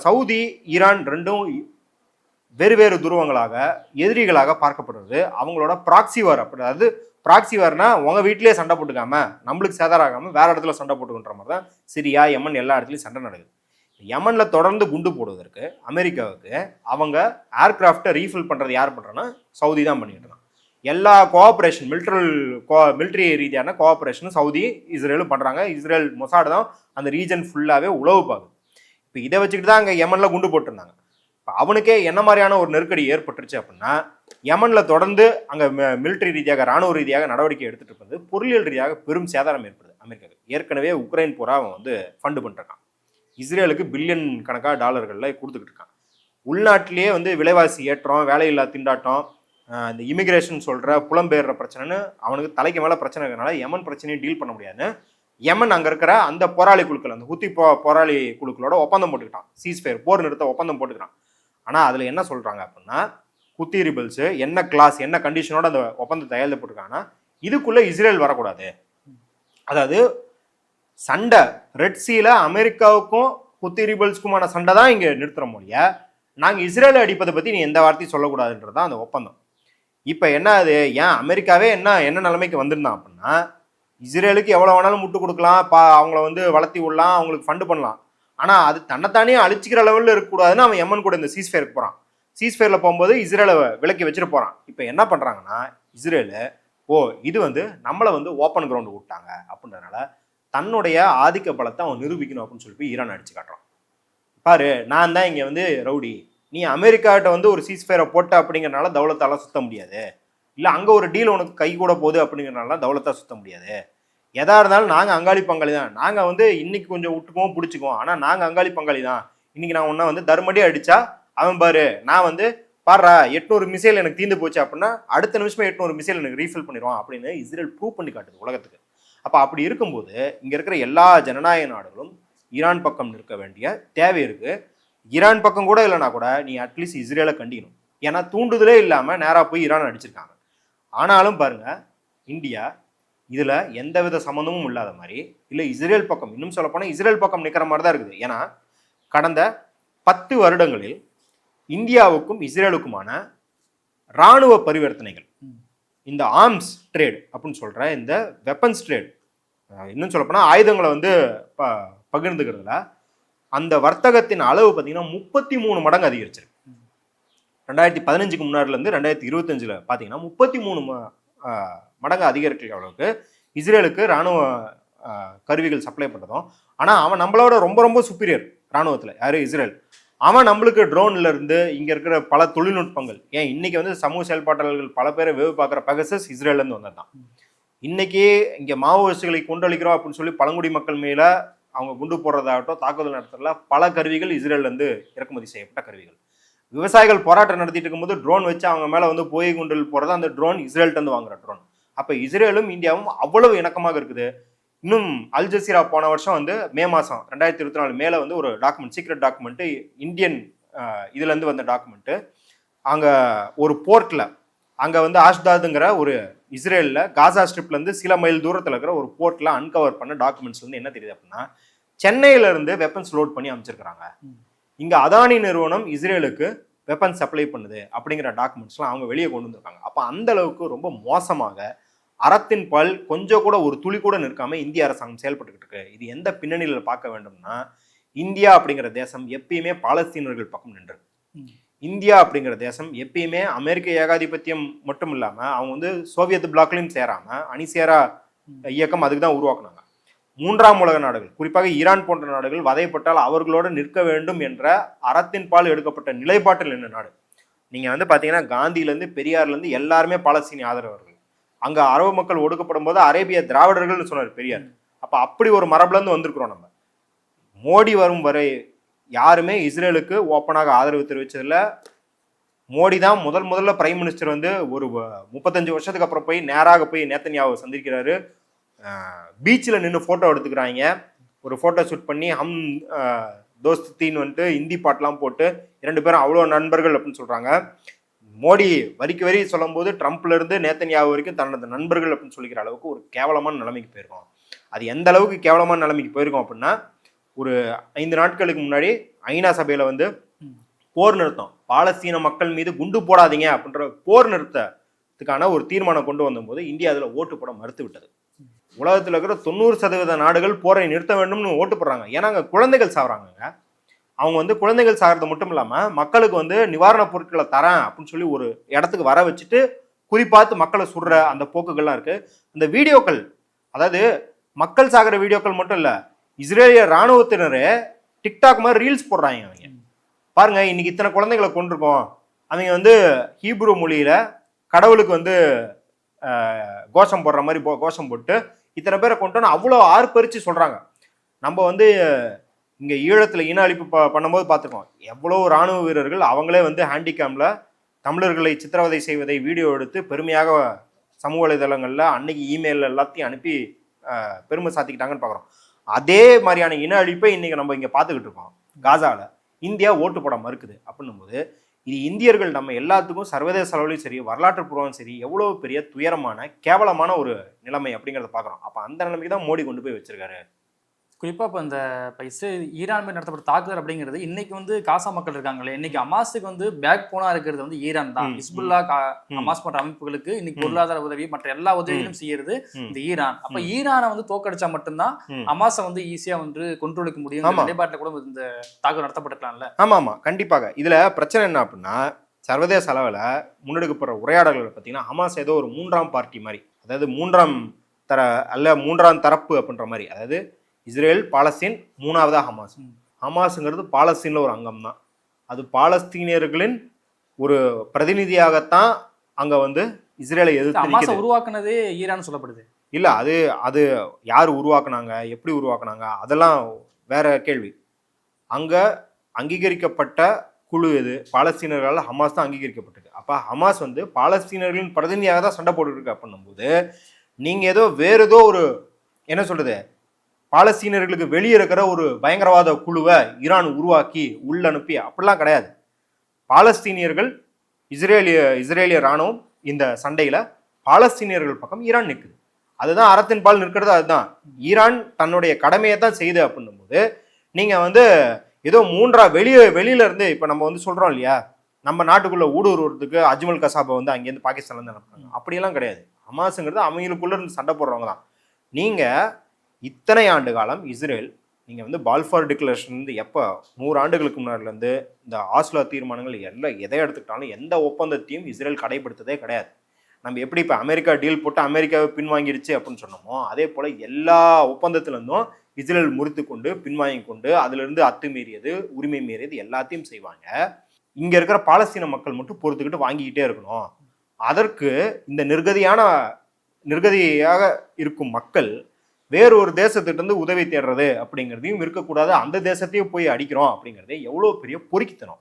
Speaker 1: சவுதி ஈரான் ரெண்டும் வேறு துருவங்களாக எதிரிகளாக பார்க்கப்படுறது. அவங்களோட ப்ராக்சி வார், அப்படி அதாவது ப்ராக்சி வார்னா உங்க வீட்டிலேயே சண்டை போட்டுக்காம நம்மளுக்கு சேதாரம் ஆகாம வேற இடத்துல சண்டை போட்டுக்கின்ற மாதிரி தான் சிரியா யமன் எல்லா இடத்துலையும் சண்டை நடக்குது. யமன்ல தொடர்ந்து குண்டு போடுவதற்கு அமெரிக்காவுக்கு அவங்க ஏர்கிராஃப்டை ரீஃபில் பண்றது யார் பண்றேன்னா சவுதி தான் பண்ணிட்டு இருக்கான். எல்லா கோஆபரேஷன் மிலிட்ரி ரீதியான கோஆபரேஷனும் சவுதி இஸ்ரேலும் பண்றாங்க. இஸ்ரேல் மொசாட் தான் அந்த ரீஜன் ஃபுல்லாவே உளவு பார்க்குது. இப்போ இதை வச்சுக்கிட்டு தான் அங்கே யமன்ல குண்டு போட்டிருந்தாங்க. இப்போ அவனுக்கே என்ன மாதிரியான ஒரு நெருக்கடி ஏற்பட்டுருச்சு அப்படின்னா, யமன்ல தொடர்ந்து அங்கே மிலிட்ரி ரீதியாக ராணுவ ரீதியாக நடவடிக்கை எடுத்துட்டு இருப்பது பொருளியல் ரீதியாக பெரும் சேதாரம் ஏற்படுது அமெரிக்காவுக்கு. ஏற்கனவே உக்ரைன் போரா அவன் வந்து ஃபண்டு பண்ணிருக்கான். இஸ்ரேலுக்கு பில்லியன் கணக்காக டாலர்கள்ல கொடுத்துக்கிட்டு இருக்கான். உள்நாட்டிலேயே வந்து விலைவாசி ஏற்றம், வேலையில்லா திண்டாட்டம், இந்த இமிகிரேஷன் சொல்ற புலம்பெயர்ற பிரச்சனைன்னு அவனுக்கு தலைக்கு மேலே பிரச்சனை இருக்கிறனால யமன் பிரச்சனையும் டீல் பண்ண முடியாதுன்னு யமன் அங்கே இருக்கிற அந்த போராளி குழுக்கள், அந்த ஹூத்தி போராளி குழுக்களோட ஒப்பந்தம் போட்டுக்கிட்டான். சீஸ்ஃபயர் போர் நிறுத்த ஒப்பந்தம் போட்டுக்கிறான். ஆனால் அதில் என்ன சொல்கிறாங்க அப்படின்னா, ஹூத்தி ரிபல்ஸு என்ன கிளாஸ் என்ன கண்டிஷனோட அந்த ஒப்பந்தத்தை கையெழுத்து போட்டிருக்காங்கன்னா, இதுக்குள்ளே இஸ்ரேல் வரக்கூடாது. அதாவது சண்டை ரெட் சீல அமெரிக்காவுக்கும் ஹூத்தி ரிபல்ஸ்க்குமான சண்டை தான் இங்கே நிறுத்துற மொழிய, நாங்கள் இஸ்ரேலை அடிப்பதை பற்றி நீ எந்த வார்த்தையும் சொல்லக்கூடாதுன்றது தான் அந்த ஒப்பந்தம். இப்போ என்ன அது, ஏன் அமெரிக்காவே என்ன நிலைமைக்கு வந்திருந்தான் அப்படின்னா, இஸ்ரேலுக்கு எவ்வளோ வேணாலும் முட்டு கொடுக்கலாம், அவங்கள வந்து வளர்த்தி விடலாம், அவங்களுக்கு ஃபண்டு பண்ணலாம். ஆனால் அது தன்னைத்தானே அழிச்சிக்கிற லெவலில் இருக்கக்கூடாதுன்னு அவன் எம்மன் கூட இந்த சீஸ்ஃபயருக்கு போகிறான். சீஸ்ஃபயரில் போகும்போது இஸ்ரேலை விலக்கி வச்சுட்டு போகிறான். இப்போ என்ன பண்ணுறாங்கன்னா, இஸ்ரேலு இது வந்து நம்மளை வந்து ஓப்பன் கிரவுண்டு விட்டாங்க அப்படின்றதுனால தன்னுடைய ஆதிக்க பலத்தை அவன் நிரூபிக்கணும் அப்படின்னு சொல்லி ஈரான் அடிச்சு காட்டுறான். பாரு, நான் தான் இங்கே வந்து ரவுடி, நீ அமெரிக்காட்ட வந்து ஒரு சீஸ்ஃபயரை போட்ட அப்படிங்கிறனால தௌலத்தால சுத்த முடியாது, இல்லை அங்கே ஒரு டீல் உனக்கு கை கூட போகுது அப்படிங்கிறனால தௌலத்தா சுத்த முடியாது. எதா இருந்தாலும் நாங்கள் அங்காளி பங்காளி தான். நாங்கள் வந்து இன்னைக்கு கொஞ்சம் விட்டுக்குவோம் பிடிச்சிக்குவோம், ஆனால் நாங்கள் அங்காளி பங்காளி தான். இன்னைக்கு நான் ஒன்றா வந்து தர்மடி அடிச்சா அவன் பாரு, நான் வந்து பாடுறா 800 மிசைல் எனக்கு தீர்ந்து போச்சு அப்படின்னா அடுத்த நிமிஷமே 800 மிசைல் எனக்கு ரீஃபில் பண்ணிடுவான் அப்படின்னு இஸ்ரேல் ப்ரூவ் பண்ணி காட்டுது உலகத்துக்கு. அப்போ அப்படி இருக்கும்போது இங்கே இருக்கிற எல்லா ஜனநாயக நாடுகளும் ஈரான் பக்கம் நிற்க வேண்டிய தேவை இருக்கு. ஈரான் பக்கம் கூட இல்லைனா கூட நீ அட்லீஸ்ட் இஸ்ரேலை கண்டிக்கணும். ஏன்னா தூண்டுதலே இல்லாமல் நேராக போய் ஈரான் அடிச்சிருக்காங்க. ஆனாலும் பாருங்க, இந்தியா இதுல எந்தவித சம்மந்தமும் இல்லாத மாதிரி, இல்லை இஸ்ரேல் பக்கம், இன்னும் சொல்லப்போனால் இஸ்ரேல் பக்கம் நிற்கிற மாதிரி தான் இருக்குது. ஏன்னா கடந்த 10 வருடங்களில் இந்தியாவுக்கும் இஸ்ரேலுக்குமான இராணுவ பரிவர்த்தனைகள், இந்த ஆர்ம்ஸ் ட்ரேட் அப்படின்னு சொல்ற இந்த வெப்பன்ஸ் ட்ரேட், இன்னும் சொல்லப்போனால் ஆயுதங்களை வந்து பகிர்ந்துக்கிறதுல அந்த வர்த்தகத்தின் அளவு பார்த்தீங்கன்னா 33 மடங்கு அதிகரிச்சிருக்கு. 2015க்கு முன்னாடிலேருந்து 2025 பார்த்தீங்கன்னா 33 மடங்கு அதிகரிக்கிற அளவுக்கு இஸ்ரேலுக்கு இராணுவ கருவிகள் சப்ளை பண்ணுறதும். ஆனால் அவன் நம்மளோட ரொம்ப ரொம்ப சுப்பீரியர் இராணுவத்தில். யாரு? இஸ்ரேல். அவன் நம்மளுக்கு ட்ரோன்ல இருந்து இங்கே இருக்கிற பல தொழில்நுட்பங்கள், ஏன் இன்னைக்கு வந்து சமூக செயல்பாட்டாளர்கள் பல பேரை வேவு பார்க்குற பெகசஸ் இஸ்ரேல்லேருந்து வந்தது தான். இன்னைக்கு இங்கே மாவோயிஸ்டுகளை கொண்டளிக்கிறோம் அப்படின்னு சொல்லி பழங்குடி மக்கள் மேலே அவங்க குண்டு போடுறதாகட்டும், தாக்குதல் நடத்துறதுல பல கருவிகள் இஸ்ரேல்லேருந்து இறக்குமதி செய்யப்பட்ட கருவிகள். விவசாயிகள் போராட்டம் நடத்திட்டு இருக்கும்போது ட்ரோன் வச்சு அவங்க மேலே வந்து போய் குண்டில் போகிறது, அந்த ட்ரோன் இஸ்ரேல்கிட்ட வாங்குற ட்ரோன். அப்போ இஸ்ரேலும் இந்தியாவும் அவ்வளவு இணக்கமாக இருக்குது. இன்னும் அல் ஜசீரா போன வருஷம் வந்து மே மாதம் 2024 மேலே வந்து ஒரு டாக்குமெண்ட், சீக்ரெட் டாக்குமெண்ட்டு, இந்தியன் இதுலேருந்து வந்த டாக்குமெண்ட்டு, அங்கே ஒரு போர்ட்டில், அங்கே வந்து ஆஷ்தாதுங்கிற ஒரு இஸ்ரேலில் காசா ஸ்ட்ரிப்லேருந்து சில மைல் தூரத்தில் இருக்கிற ஒரு போர்ட்டில் அன்கவர் பண்ண டாக்குமெண்ட்ஸ்லேருந்து என்ன தெரியுது அப்படின்னா, சென்னையிலேருந்து வெப்பன்ஸ் லோட் பண்ணி அமைச்சிருக்கிறாங்க. இங்கே அதானி நிறுவனம் இஸ்ரேலுக்கு வெப்பன் சப்ளை பண்ணுது அப்படிங்கிற டாக்குமெண்ட்ஸ்லாம் அவங்க வெளியே கொண்டு வந்திருக்காங்க. அப்போ அந்த அளவுக்கு ரொம்ப மோசமாக அறத்தின் பால் கொஞ்சம் கூட ஒரு துளி கூட நிற்காம இந்திய அரசாங்கம் செயல்பட்டுக்கிட்டு இருக்கு. இது எந்த பின்னணியில் பார்க்க வேண்டும்னா, இந்தியா அப்படிங்கிற தேசம் எப்பயுமே பாலஸ்தீனர்கள் பக்கம் நின்று, இந்தியா அப்படிங்கிற தேசம் எப்பயுமே அமெரிக்க ஏகாதிபத்தியம் மட்டும் இல்லாம அவங்க வந்து சோவியத் பிளாக்லையும் சேராம அணிசேரா இயக்கம் அதுக்கு தான் உருவாக்குனாங்க. மூன்றாம் உலக நாடுகள், குறிப்பாக ஈரான் போன்ற நாடுகள் வதைப்பட்டால் அவர்களோடு நிற்க வேண்டும் என்ற அறத்தின் பால் எடுக்கப்பட்ட நிலைப்பாட்டில் நின்ற நாடு. நீங்க வந்து பாத்தீங்கன்னா காந்தியிலேருந்து பெரியார்லேருந்து எல்லாருமே பாலஸ்தீனிய ஆதரவர்கள். அங்க அரபு மக்கள் ஒடுக்கப்படும் போது அரேபிய திராவிடர்கள்னு சொன்னார் பெரியார். அப்ப அப்படி ஒரு மரபுல இருந்து வந்திருக்கிறோம் நம்ம. மோடி வரும் வரை யாருமே இஸ்ரேலுக்கு ஓப்பனாக ஆதரவு தெரிவிச்சதில்ல. மோடி தான் முதல்ல பிரைம் மினிஸ்டர் வந்து ஒரு 35 வருஷத்துக்கு அப்புறம் போய் நேராக போய் நேத்தன்யாவை சந்திக்கிறாரு. பீச்சில் நின்று ஃபோட்டோ எடுத்துக்கிறாங்க. ஒரு ஃபோட்டோ ஷூட் பண்ணி ஹம் தோஸ்தின்னு வந்துட்டு ஹிந்தி பாட்டெலாம் போட்டு 2 பேரும் அவ்வளோ நண்பர்கள் அப்படின்னு சொல்கிறாங்க. மோடி வரிக்கு வரி சொல்லும் போது ட்ரம்ப்லேருந்து நேத்தன்யாவு வரைக்கும் தன்னோட நண்பர்கள் அப்படின்னு சொல்லிக்கிற அளவுக்கு ஒரு கேவலமான நிலைமைக்கு போயிருக்கோம். அது எந்த அளவுக்கு கேவலமான நிலைமைக்கு போயிருக்கோம் அப்படின்னா, ஒரு 5 நாட்களுக்கு முன்னாடி ஐநா சபையில் வந்து போர் நிறுத்தம், பாலஸ்தீன மக்கள் மீது குண்டு போடாதீங்க அப்படின்ற போர் நிறுத்தத்துக்கான ஒரு தீர்மானம் கொண்டு வந்தபோது இந்தியா அதில் ஓட்டு போட மறுத்து விட்டது. உலகத்தில் இருக்கிற 90% நாடுகள் போரை நிறுத்த வேண்டும்னு ஓட்டு போடுறாங்க. ஏன்னா அங்கே குழந்தைகள் சாகுறாங்க. அவங்க வந்து குழந்தைகள் சாகிறது மட்டும் இல்லாமல் மக்களுக்கு வந்து நிவாரணப் பொருட்களை தரேன் அப்படின்னு சொல்லி ஒரு இடத்துக்கு வர வச்சுட்டு குறிப்பாத்து மக்களை சுடுற அந்த போக்குகள்லாம் இருக்கு. அந்த வீடியோக்கள், அதாவது மக்கள் சாகிற வீடியோக்கள் மட்டும் இல்லை, இஸ்ரேலிய இராணுவத்தினரே டிக்டாக் மாதிரி ரீல்ஸ் போடுறாங்க. அவங்க பாருங்க, இன்னைக்கு இத்தனை குழந்தைகளை கொண்டிருக்கோம். அவங்க வந்து ஹீப்ரு மொழியில கடவுளுக்கு வந்து கோஷம் போடுற மாதிரி கோஷம் போட்டு இத்தனை பேரை கொண்டோன்னு அவ்வளோ ஆர்ப்பரிச்சு சொல்றாங்க. நம்ம வந்து இங்க ஈழத்துல இன அழிப்பு பண்ணும்போது பார்த்துருக்கோம், எவ்வளோ இராணுவ வீரர்கள் அவங்களே வந்து ஹேண்டிகேம்ல தமிழர்களை சித்திரவதை செய்வதை வீடியோ எடுத்து பெருமையாக சமூக வலைதளங்கள்ல அன்னைக்கு இமெயில் எல்லாத்தையும் அனுப்பி பெருமை சாத்திக்கிட்டாங்கன்னு பார்க்குறோம். அதே மாதிரியான இன அழிப்பை இன்னைக்கு நம்ம இங்க பார்த்துக்கிட்டு இருக்கோம். காசால இந்தியா ஓட்டு போட மறுக்குது அப்படின்னும் போது இது இந்தியர்கள் நம்ம எல்லாத்துக்கும் சர்வதேச அளவுலையும் சரி வரலாற்று பூர்வம் சரி எவ்வளோ பெரிய துயரமான கேவலமான ஒரு நிலைமை அப்படிங்கிறத பார்க்குறோம். அப்போ அந்த நிலைமைக்கு தான் மோடி கொண்டு போய் வச்சிருக்காரு.
Speaker 2: குறிப்பாக இப்போ இந்த ஈரான் மீது நடத்தப்பட்ட தாக்குதல் அப்படிங்கிறது இன்னைக்கு வந்து காசா மக்கள் இருக்காங்களே, இன்னைக்கு ஹமாஸுக்கு வந்து பேக் போனா இருக்கிறது வந்து ஈரான் தான். ஹிஸ்புல்லா ஹமாஸ் போன்ற அமைப்புகளுக்கு இன்னைக்கு பொருளாதார உதவி மற்ற எல்லா உதவிகளும் செய்யறது இந்த ஈரான். அப்ப ஈரானை வந்து தோக்கடிச்சா மட்டும்தான் ஹமாஸை வந்து ஈஸியா வந்து கொண்டுக்க முடியும். நிலைப்பாட்டில் கூட இந்த தாக்குதல் நடத்தப்பட்டிருக்கலாம்ல.
Speaker 1: ஆமா, கண்டிப்பாக. இதுல பிரச்சனை என்ன அப்படின்னா, சர்வதேச அளவில் முன்னெடுக்கப்படுற உரையாடல்களை பார்த்தீங்கன்னா ஹமாஸ் ஏதோ ஒரு 3ஆம் பார்ட்டி மாதிரி, அதாவது 3ஆம் தரப்பு அப்படின்ற மாதிரி, அதாவது இஸ்ரேல் பாலஸ்தீன் 3ஆவதா ஹமாஸ். ஹமாஸுங்கிறது பாலஸ்தீனில் ஒரு அங்கம் தான். அது பாலஸ்தீனியர்களின் ஒரு பிரதிநிதியாகத்தான் அங்க வந்து இஸ்ரேலை எதிர்த்து
Speaker 2: உருவாக்குனதே ஈரான் சொல்லப்படுது.
Speaker 1: இல்ல, அது யார் உருவாக்குனாங்க, எப்படி உருவாக்குனாங்க, அதெல்லாம் வேற கேள்வி. அங்க அங்கீகரிக்கப்பட்ட குழு எது? பாலஸ்தீனர்களால் ஹமாஸ் தான் அங்கீகரிக்கப்பட்டிருக்கு. அப்ப ஹமாஸ் வந்து பாலஸ்தீனர்களின் பிரதிநிதியாக தான் சண்டை போட்டுருக்கு அப்படின்னும் போது நீங்க ஏதோ வேற ஏதோ ஒரு என்ன சொல்றது, பாலஸ்தீனர்களுக்கு வெளியே இருக்கிற ஒரு பயங்கரவாத குழுவை ஈரான் உருவாக்கி உள்ளனுப்பி அப்படிலாம் கிடையாது. பாலஸ்தீனியர்கள் இஸ்ரேலிய இராணுவம் இந்த சண்டையில பாலஸ்தீனியர்கள் பக்கம் ஈரான் நிற்குது. அதுதான் அறத்தின் பால் நிற்கிறது. அதுதான் ஈரான் தன்னுடைய கடமையை தான் செய்யுது அப்படின்னும் போது நீங்க வந்து ஏதோ வெளியில இருந்து இப்ப நம்ம வந்து சொல்றோம் இல்லையா, நம்ம நாட்டுக்குள்ள ஊடுருவதுக்கு அஜ்மல் கசாபை வந்து அங்கேருந்து பாகிஸ்தான்ல இருந்து அனுப்புறாங்க. அப்படியெல்லாம் கிடையாது. ஹமாஸுங்கிறது அவங்களுக்குள்ள இருந்து சண்டை போடுறவங்க தான். நீங்க இத்தனை ஆண்டு காலம் இஸ்ரேல், நீங்கள் வந்து பால்ஃபார் டிக்ளரேஷன் வந்து எப்போ 100 ஆண்டுகளுக்கு முன்னாடிலேருந்து இந்த ஆஸ்லோ தீர்மானங்கள் எல்லாம் எதை எடுத்துக்கிட்டாலும் எந்த ஒப்பந்தத்தையும் இஸ்ரேல் கடைபிடித்ததே கிடையாது. நம்ம எப்படி இப்போ அமெரிக்கா டீல் போட்டு அமெரிக்காவை பின்வாங்கிருச்சு அப்படின்னு சொன்னோமோ அதே போல் எல்லா ஒப்பந்தத்துலேருந்தும் இஸ்ரேல் முறித்து கொண்டு பின்வாங்கி கொண்டு அதிலிருந்து அத்துமீறியது, உரிமை மீறியது எல்லாத்தையும் செய்வாங்க. இங்கே இருக்கிற பாலஸ்தீன மக்கள் மட்டும் பொறுத்துக்கிட்டு வாங்கிக்கிட்டே இருக்கணும். அதற்கு இந்த நிர்கதியாக இருக்கும் மக்கள் வேறு ஒரு தேசத்திலிருந்து உதவி தேடுறது அப்படிங்கிறதையும் இருக்கக்கூடாது. அந்த தேசத்தையும் போய் அடிக்கிறோம் அப்படிங்கிறதே எவ்வளோ பெரிய பொறுக்கித்தனம்,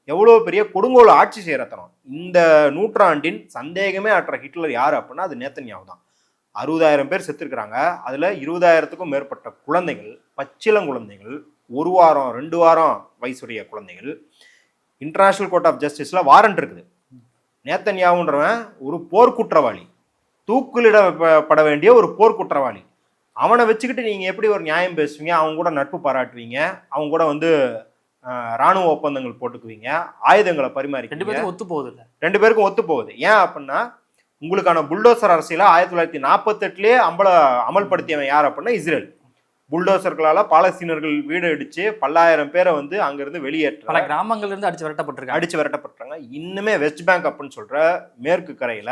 Speaker 1: எவ்வளோ பெரிய கொடுங்கோல் ஆட்சி செய்யறத்தனம். இந்த நூற்றாண்டின் சந்தேகமே அற்ற ஹிட்லர் யார் அப்படின்னா அது நேத்தன்யாவு தான். 60,000 பேர் செத்துருக்குறாங்க. அதில் 20,000க்கும் மேற்பட்ட குழந்தைகள், பச்சிளங்குழந்தைகள், 1 வாரம் 2 வாரம் வயசுடைய குழந்தைகள். இன்டர்நேஷனல் கோர்ட் ஆஃப் ஜஸ்டிஸில் வாரண்ட் இருக்குது. நேத்தன்யாவுன்றவன் ஒரு போர்க்குற்றவாளி, தூக்கிலிடப்பட வேண்டிய ஒரு போர்க்குற்றவாளி. அவனை வச்சுக்கிட்டு நீங்கள் எப்படி ஒரு நியாயம் பேசுவீங்க? அவங்க கூட நட்பு பாராட்டுவீங்க, அவங்க கூட வந்து இராணுவ ஒப்பந்தங்கள் போட்டுக்குவீங்க, ஆயுதங்களை பரிமாறி.
Speaker 2: 2 பேருக்கும் ஒத்து போகுது இல்லை?
Speaker 1: 2 பேருக்கும் ஒத்து போகுது. ஏன் அப்படின்னா உங்களுக்கான புல்டோசர் அரசியலை 1948லயே அமல்படுத்தியவன் யார் அப்படின்னா இஸ்ரேல். புல்டோசர்களால பாலஸ்தீனர்கள் வீடு அடிச்சு பல்லாயிரம் பேரை வந்து அங்கிருந்து வெளியேற்ற
Speaker 2: பல கிராமங்கள்ல இருந்து அடிச்சு விரட்டப்பட்டிருக்காங்க.
Speaker 1: இன்னுமே வெஸ்ட் பேங்க் அப்படின்னு சொல்ற மேற்கு கரையில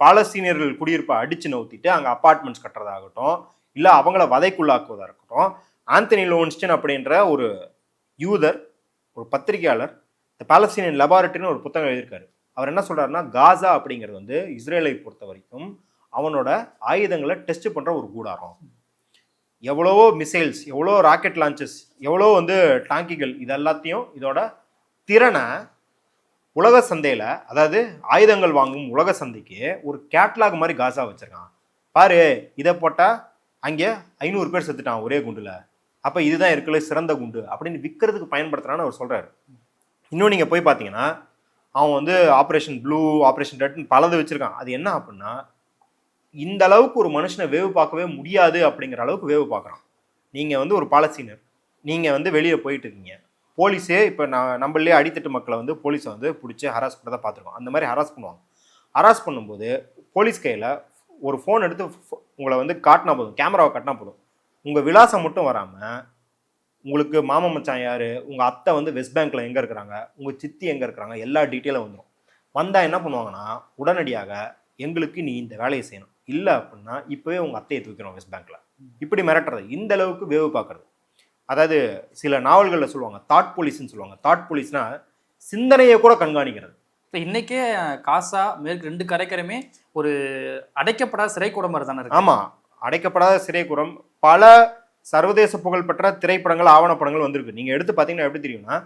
Speaker 1: பாலஸ்தீனியர்கள் குடியிருப்பை அடிச்சு நவுத்திட்டு அங்க அபார்ட்மெண்ட்ஸ் கட்டுறதாகட்டும், இல்ல அவங்கள வதைக்குள்ளாக்குவதா இருக்கட்டும். ஆந்தனி லோன்ஸ்டன் அப்படின்ற ஒரு யூதர், ஒரு பத்திரிகையாளர், இந்த பாலஸ்தீனியன் லெபார்ட்டரின்னு ஒரு புத்தகம் எழுதியிருக்காரு. அவர் என்ன சொல்றாருன்னா, காசா அப்படிங்கிறது வந்து இஸ்ரேலை பொறுத்த வரைக்கும் அவனோட ஆயுதங்களை டெஸ்ட் பண்ற ஒரு கூடாரம். எவ்வளவோ மிசைல்ஸ், எவ்வளோ ராக்கெட் லான்ச்சஸ், எவ்வளோ வந்து டாங்கிகள், இது எல்லாத்தையும் இதோட திறனை உலக சந்தையில, அதாவது ஆயுதங்கள் வாங்கும் உலக சந்தைக்கு ஒரு கேட்லாக் மாதிரி காசா வச்சிருக்கான். பாரு, இதை போட்டா அங்கே 500 பேர் செத்துட்டான் ஒரே குண்டுல, அப்ப இதுதான் இருக்குல்ல சிறந்த குண்டு அப்படின்னு விற்கிறதுக்கு பயன்படுத்துறான்னு அவர் சொல்றாரு. இன்னும் நீங்க போய் பார்த்தீங்கன்னா அவன் வந்து ஆப்ரேஷன் ப்ளூ, ஆப்ரேஷன் ரெட்னு பலது வச்சிருக்கான். அது என்ன அப்படின்னா, இந்த அளவுக்கு ஒரு மனுஷனை வேவு பார்க்கவே முடியாது அப்படிங்கிற அளவுக்கு வேவு பார்க்குறான். நீங்கள் வந்து ஒரு பாலஸ்தீனர், நீங்கள் வந்து வெளியே போயிட்டு இருக்கீங்க, போலீஸே இப்போ நம்மளே அடித்தட்டு மக்களை வந்து போலீஸை வந்து பிடிச்சி ஹராஸ் பண்ணதை பார்த்துருக்கோம். அந்த மாதிரி ஹராஸ் பண்ணுவாங்க. ஹராஸ் பண்ணும்போது போலீஸ் கையில் ஒரு ஃபோன் எடுத்து உங்களை வந்து காட்டினா போதும், கேமராவை காட்டினா போதும், உங்கள் விலாசம் மட்டும் வராமல் உங்களுக்கு மாமா மச்சான் யார், உங்கள் அத்தை வந்து வெஸ்ட் பேங்க்கில் எங்கே இருக்கிறாங்க, உங்கள் சித்தி எங்கே இருக்கிறாங்க, எல்லா டீட்டெயிலும் வந்துடும். வந்தால் என்ன பண்ணுவாங்கன்னா, உடனடியாக எங்களுக்கு நீ இந்த வேலையை செய்யணும், இல்லை அப்படின்னா இப்போவே உங்கள் அத்தையை தூக்கணும் வெஸ்ட் பேங்க்கில். இப்படி மிரட்டுறது, இந்த அளவுக்கு வேவு பார்க்குறது. அதாவது சில நாவல்களில் சொல்லுவாங்க தாட் போலீஸ்ன்னு சொல்லுவாங்க. தாட் போலீஸ்னா சிந்தனையை கூட கண்காணிக்கிறது.
Speaker 2: இப்போ இன்னைக்கே காசா மேற்கு 2 கரைக்கரையுமே ஒரு அடைக்கப்படாத சிறைக்கூடம் மாதிரி தானே இருக்கு.
Speaker 1: ஆமாம், அடைக்கப்படாத சிறைக்கூடம். பல சர்வதேச புகழ்பெற்ற திரைப்படங்கள், ஆவணப்படங்கள் வந்திருக்கு. நீங்கள் எடுத்து பார்த்தீங்கன்னா எப்படி தெரியும்னா,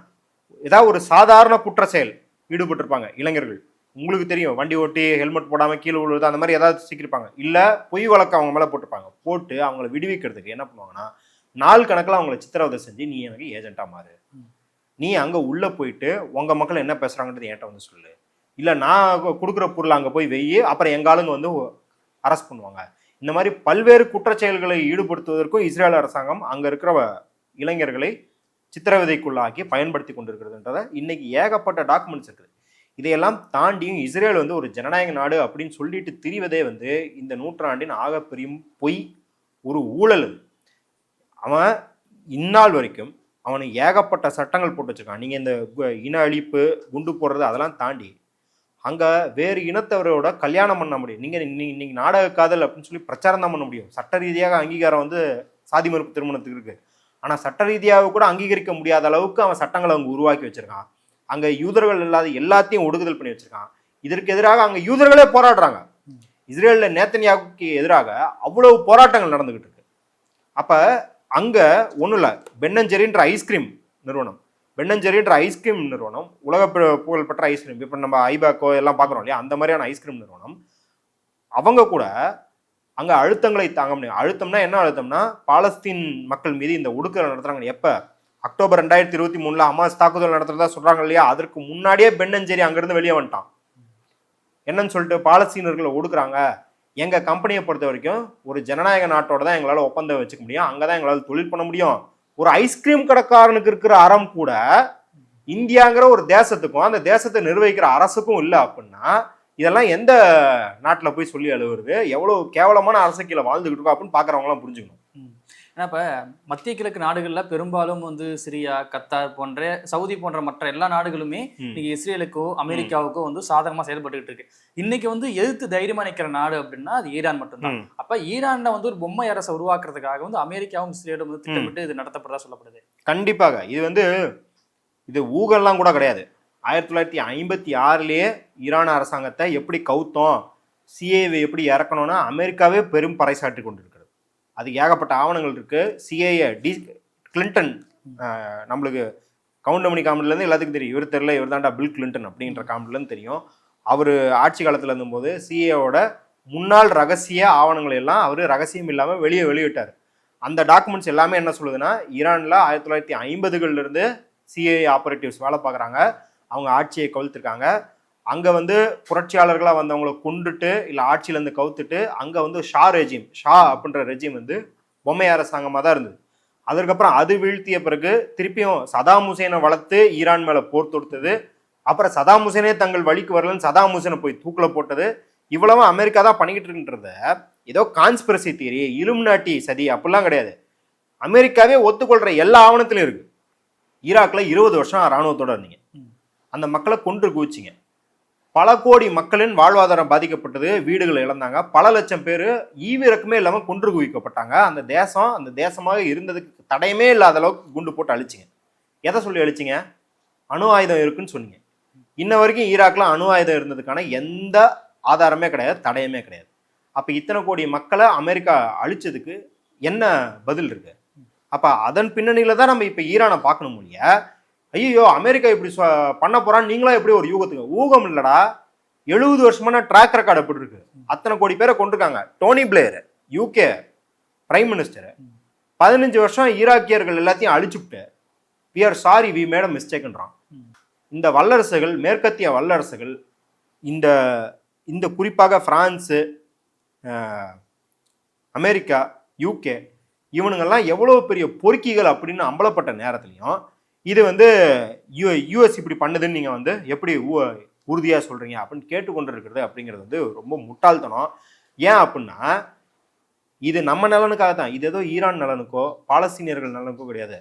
Speaker 1: ஏதாவது ஒரு சாதாரண குற்ற செயல் ஈடுபட்டிருப்பாங்க இளைஞர்கள். உங்களுக்கு தெரியும், வண்டி ஓட்டி ஹெல்மெட் போடாமல் கீழே விழுவுது, அந்த மாதிரி ஏதாவது சிக்கிருப்பாங்க. இல்லை பொய் வழக்கு அவங்க மேலே போட்டிருப்பாங்க. போட்டு அவங்கள விடுவிக்கிறதுக்கு என்ன பண்ணுவாங்கன்னா, நாள் கணக்கில் அவங்கள சித்திரவதை செஞ்சு நீ எனக்கு ஏஜென்ட்டாக மாறு, நீ அங்கே உள்ளே போயிட்டு உங்கள் மக்கள் என்ன பேசுகிறாங்கன்றது என்கிட்ட வந்து சொல்லு, இல்லை நான் கொடுக்குற பொருளை அங்கே போய் வெய்யி, அப்புறம் எங்கள் ஆளுங்க வந்து அரெஸ்ட் பண்ணுவாங்க. இந்த மாதிரி பல்வேறு குற்றச்செயல்களை ஈடுபடுத்துவதற்கும் இஸ்ரேல் அரசாங்கம் அங்கே இருக்கிற இளைஞர்களை சித்திரவதைக்குள்ளாக்கி பயன்படுத்தி கொண்டிருக்கிறதுன்றத இன்னைக்கு ஏகப்பட்ட டாக்குமெண்ட்ஸ் இருக்குது. இதையெல்லாம் தாண்டியும் இஸ்ரேல் வந்து ஒரு ஜனநாயக நாடு அப்படின்னு சொல்லிட்டு திரிவதே வந்து இந்த நூற்றாண்டின் ஆகப்பெரிய பொய், ஒரு ஊழல். அவன் இந்நாள் வரைக்கும் அவனை ஏகப்பட்ட சட்டங்கள் போட்டு வச்சிருக்கான். நீங்கள் இந்த இன அழிப்பு, குண்டு போடுறது அதெல்லாம் தாண்டி அங்கே வேறு இனத்தவரோட கல்யாணம் பண்ண முடியும். நீங்கள் இன்னைக்கு நாடக காதல் அப்படின்னு சொல்லி பிரச்சாரம் தான் பண்ண முடியும். சட்ட ரீதியாக அங்கீகாரம் வந்து சாதி மறுப்பு திருமணத்துக்கு இருக்குது. ஆனால் சட்ட ரீதியாக கூட அங்கீகரிக்க முடியாத அளவுக்கு அவன் சட்டங்களை அவங்க உருவாக்கி வச்சிருக்கான். அங்கே யூதர்கள் இல்லாத எல்லாத்தையும் ஒடுக்குதல் பண்ணி வச்சிருக்கான். இதற்கு எதிராக அங்கே யூதர்களே போராடுறாங்க. இஸ்ரேலில் நேத்தன்யாவுக்கு எதிராக அவ்வளவு போராட்டங்கள் நடந்துகிட்டு இருக்கு. அப்போ அங்கே ஒன்றும் இல்லை, பென் அண்ட் ஜெர்ரின்ற ஐஸ்கிரீம் நிறுவனம், பென் அண்ட் ஜெர்ரின்ற ஐஸ்கிரீம் நிறுவனம் உலக புகழ்பெற்ற ஐஸ்கிரீம், இப்போ நம்ம ஐபேக்கோ எல்லாம் பார்க்குறோம் இல்லையா, அந்த மாதிரியான ஐஸ்கிரீம் நிறுவனம், அவங்க கூட அங்கே அழுத்தங்களை தாங்க முடியும். அழுத்தம்னா என்ன அழுத்தம்னா, பாலஸ்தீன் மக்கள் மீது இந்த ஒடுக்குதல் நடத்துறாங்க. எப்போ அக்டோபர் 2023 ஹமாஸ் தாக்குதல் நடத்துறதா சொல்றாங்க இல்லையா, அதற்கு முன்னாடியே பென் அண்ட் ஜெர்ரி அங்கிருந்து வெளியே வந்துட்டான். என்னன்னு சொல்லிட்டு, பாலஸ்தீனர்களை ஒடுக்குறாங்க, எங்க கம்பெனியை பொறுத்த வரைக்கும் ஒரு ஜனநாயக நாட்டோட தான் எங்களால் ஒப்பந்தம் வச்சுக்க முடியும், அங்கதான் எங்களால் தொழில் பண்ண முடியும். ஒரு ஐஸ்கிரீம் கடைக்காரனுக்கு இருக்கிற அறம் கூட இந்தியாங்கிற ஒரு தேசத்துக்கும் அந்த தேசத்தை நிர்வகிக்கிற அரசுக்கும் இல்லை அப்படின்னா, இதெல்லாம் எந்த நாட்டில் போய் சொல்லி அழுவுறது, எவ்வளோ கேவலமான அரசு கீழே வாழ்ந்துகிட்டு இருக்கோம் அப்படின்னு பார்க்குறவங்களாம் புரிஞ்சுக்கணும்.
Speaker 2: ஏன்னா இப்போ மத்திய கிழக்கு நாடுகளில் பெரும்பாலும் வந்து சிரியா, கத்தார் போன்ற, சவுதி போன்ற மற்ற எல்லா நாடுகளுமே இன்னைக்கு இஸ்ரேலுக்கோ அமெரிக்காவுக்கோ வந்து சாதகமாக செயல்பட்டுக்கிட்டு இருக்கு. இன்னைக்கு வந்து எதிர்த்து தைரியமா நிற்கிற நாடு அப்படின்னா அது ஈரான் மட்டும்தான். அப்ப ஈரான்ல வந்து ஒரு பொம்மை அரசை உருவாக்குறதுக்காக வந்து அமெரிக்காவும் இஸ்ரேலும் வந்து திட்டமிட்டு இது நடத்தப்படுறதா சொல்லப்படுது.
Speaker 1: கண்டிப்பாக இது ஊகல்லாம் கூட கிடையாது. 1956 ஈரான் அரசாங்கத்தை எப்படி கவுத்தோம், சிஏவை எப்படி இறக்கணும்னா அமெரிக்காவே பெரும் பறைசாற்றி கொண்டிருக்கிறது. அது ஏகப்பட்ட ஆவணங்கள் இருக்கு. சிஏஏ கிளின்டன், நம்மளுக்கு கவுண்டமணி காமெடிலேருந்து எல்லாத்துக்கும் தெரியும், இவர் தெரியல, இவர் தாண்டா பில் கிளின்டன் அப்படின்ற காமெடிலேருந்து தெரியும். அவர் ஆட்சி காலத்தில் இருந்தபோது சிஏவோட முன்னாள் ரகசிய ஆவணங்கள் எல்லாம் அவர் ரகசியம் இல்லாமல் வெளியிட்டார். அந்த டாக்குமெண்ட்ஸ் எல்லாமே என்ன சொல்லுதுன்னா, ஈரானில் 1950களிலிருந்து சிஏஏ ஆப்ரேட்டிவ்ஸ் வேலை பார்க்குறாங்க, அவங்க ஆட்சியை கவிழ்த்திருக்காங்க. அங்கே வந்து புரட்சியாளர்களாக வந்தவங்களை கொண்டுட்டு இல்லை ஆட்சியிலேருந்து கவுத்துட்டு அங்கே வந்து ஷா அப்படின்ற ரெஜிம் வந்து பொம்மை அரசாங்கமாக தான் இருந்தது. அதுக்கப்புறம் அது வீழ்த்திய பிறகு திருப்பியும் சதாம் ஹுசேனை வளர்த்து ஈரான் மேலே போர் தொடுத்தது. அப்புறம் சதாம் ஹுசேனே தங்கள் வழிக்கு வரலன்னு சதாம் ஹுசேனை போய் தூக்கில் போட்டது. இவ்வளவு அமெரிக்கா தான் பண்ணிக்கிட்டு இருக்குன்றத ஏதோ கான்ஸ்பிரசி தியரி இலுமினாட்டி சதி அப்படிலாம் கிடையாது. அமெரிக்காவே ஒத்துக்கொள்ற எல்லா ஆவணத்திலும் இருக்கு. ஈராக்ல 20 வருஷம் ராணுவத்தோட இருந்தீங்க, அந்த மக்களை கொன்று குவிச்சிங்க, பல கோடி மக்களின் வாழ்வாதாரம் பாதிக்கப்பட்டது, வீடுகளை இழந்தாங்க, பல லட்சம் பேர் ஈவிரக்கமே இல்லாம கொன்று குவிக்கப்பட்டாங்க. அந்த தேசமாக இருந்ததுக்கு தடையமே இல்லாத அளவுக்கு குண்டு போட்டு அழிச்சிங்க. எதை சொல்லி அழிச்சிங்க? அணு ஆயுதம் இருக்குன்னு சொன்னீங்க. இன்ன வரைக்கும் ஈராக்ல அணு ஆயுதம் இருந்ததுக்கான எந்த ஆதாரமே கிடையாது, தடையமே கிடையாது. அப்ப இத்தனை கோடி மக்களை அமெரிக்கா அழிச்சதுக்கு என்ன பதில் இருக்கு? அப்ப அதன் பின்னணியில தான் நம்ம இப்ப ஈரானை பார்க்கணும் இல்லையா? ஐயோ அமெரிக்கா இப்படி பண்ண போறான்னு நீங்களா எப்படி ஒரு ஊகம் இல்லடா. 70 வருஷமான ட்ராக் ரெக்கார்டு எப்படி இருக்கு? அத்தனை கோடி பேரை கொண்டிருக்காங்க. Tony Blair UK prime minister 15 வருஷம் ஈராக்கியர்கள் எல்லாத்தையும் அழிச்சுட்டு we are sorry we made a மிஸ்டேக்ன்றான். இந்த வல்லரசுகள், மேற்கத்திய வல்லரசுகள், இந்த இந்த குறிப்பாக பிரான்ஸு, அமெரிக்கா, யூகே, இவனுங்கெல்லாம் எவ்வளோ பெரிய பொறுக்கிகள் அப்படின்னு அம்பலப்பட்ட நேரத்துலையும் இது யூஎஸ் இப்படி பண்ணுதுன்னு நீங்கள் எப்படி உறுதியாக சொல்கிறீங்க அப்படின்னு கேட்டுக்கொண்டு இருக்கிறது அப்படிங்கிறது ரொம்ப முட்டாள்தனம். ஏன் அப்படின்னா இது நம்ம நலனுக்காக தான். இது ஏதோ ஈரான் நலனுக்கோ பாலஸ்தீனியர்கள் நலனுக்கோ கிடையாது.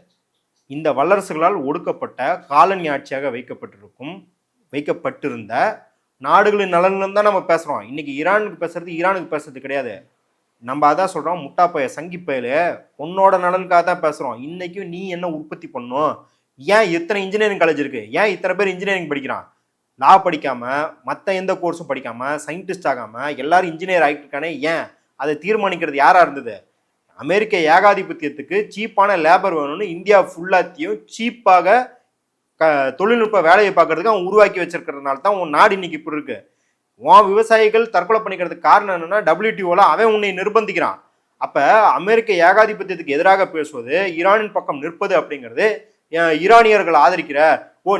Speaker 1: இந்த வல்லரசுகளால் ஒடுக்கப்பட்ட காலனி ஆட்சியாக வைக்கப்பட்டிருந்த நாடுகளின் நலன்கள் தான் நம்ம பேசுகிறோம். இன்னைக்கு ஈரானுக்கு பேசுறது கிடையாது. நம்ம அதான் சொல்கிறோம், முட்டாப்பைய சங்கிப்பயில உன்னோட நலனுக்காக தான் பேசுகிறோம். இன்னைக்கும் நீ என்ன உற்பத்தி பண்ணும்? ஏன் இத்தனை இன்ஜினியரிங் காலேஜ் இருக்குது? ஏன் இத்தனை பேர் இன்ஜினியரிங் படிக்கிறான்? லா படிக்காமல் மற்ற எந்த கோர்ஸும் படிக்காமல் சயின்டிஸ்ட் ஆகாமல் எல்லாரும் இன்ஜினியர் ஆகிட்டு இருக்கானே, ஏன்? அதை தீர்மானிக்கிறது யாராக இருந்தது? அமெரிக்க ஏகாதிபத்தியத்துக்கு சீப்பான லேபர் வேணும்னு இந்தியா ஃபுல்லாத்தையும் சீப்பாக தொழில்நுட்ப வேலையை பார்க்கறதுக்கு அவன் உருவாக்கி வச்சிருக்கிறதுனால தான் உன் நாடு இன்னைக்கு இப்படி இருக்கு. உன் விவசாயிகள் தற்கொலை பண்ணிக்கிறதுக்கு காரணம் என்னன்னா WTOல அவன் உன்னை நிர்பந்திக்கிறான். அப்ப அமெரிக்க ஏகாதிபத்தியத்துக்கு எதிராக பேசுவது, ஈரானின் பக்கம் நிற்பது அப்படிங்கிறது ஈரானியர்கள் ஆதரிக்கிற,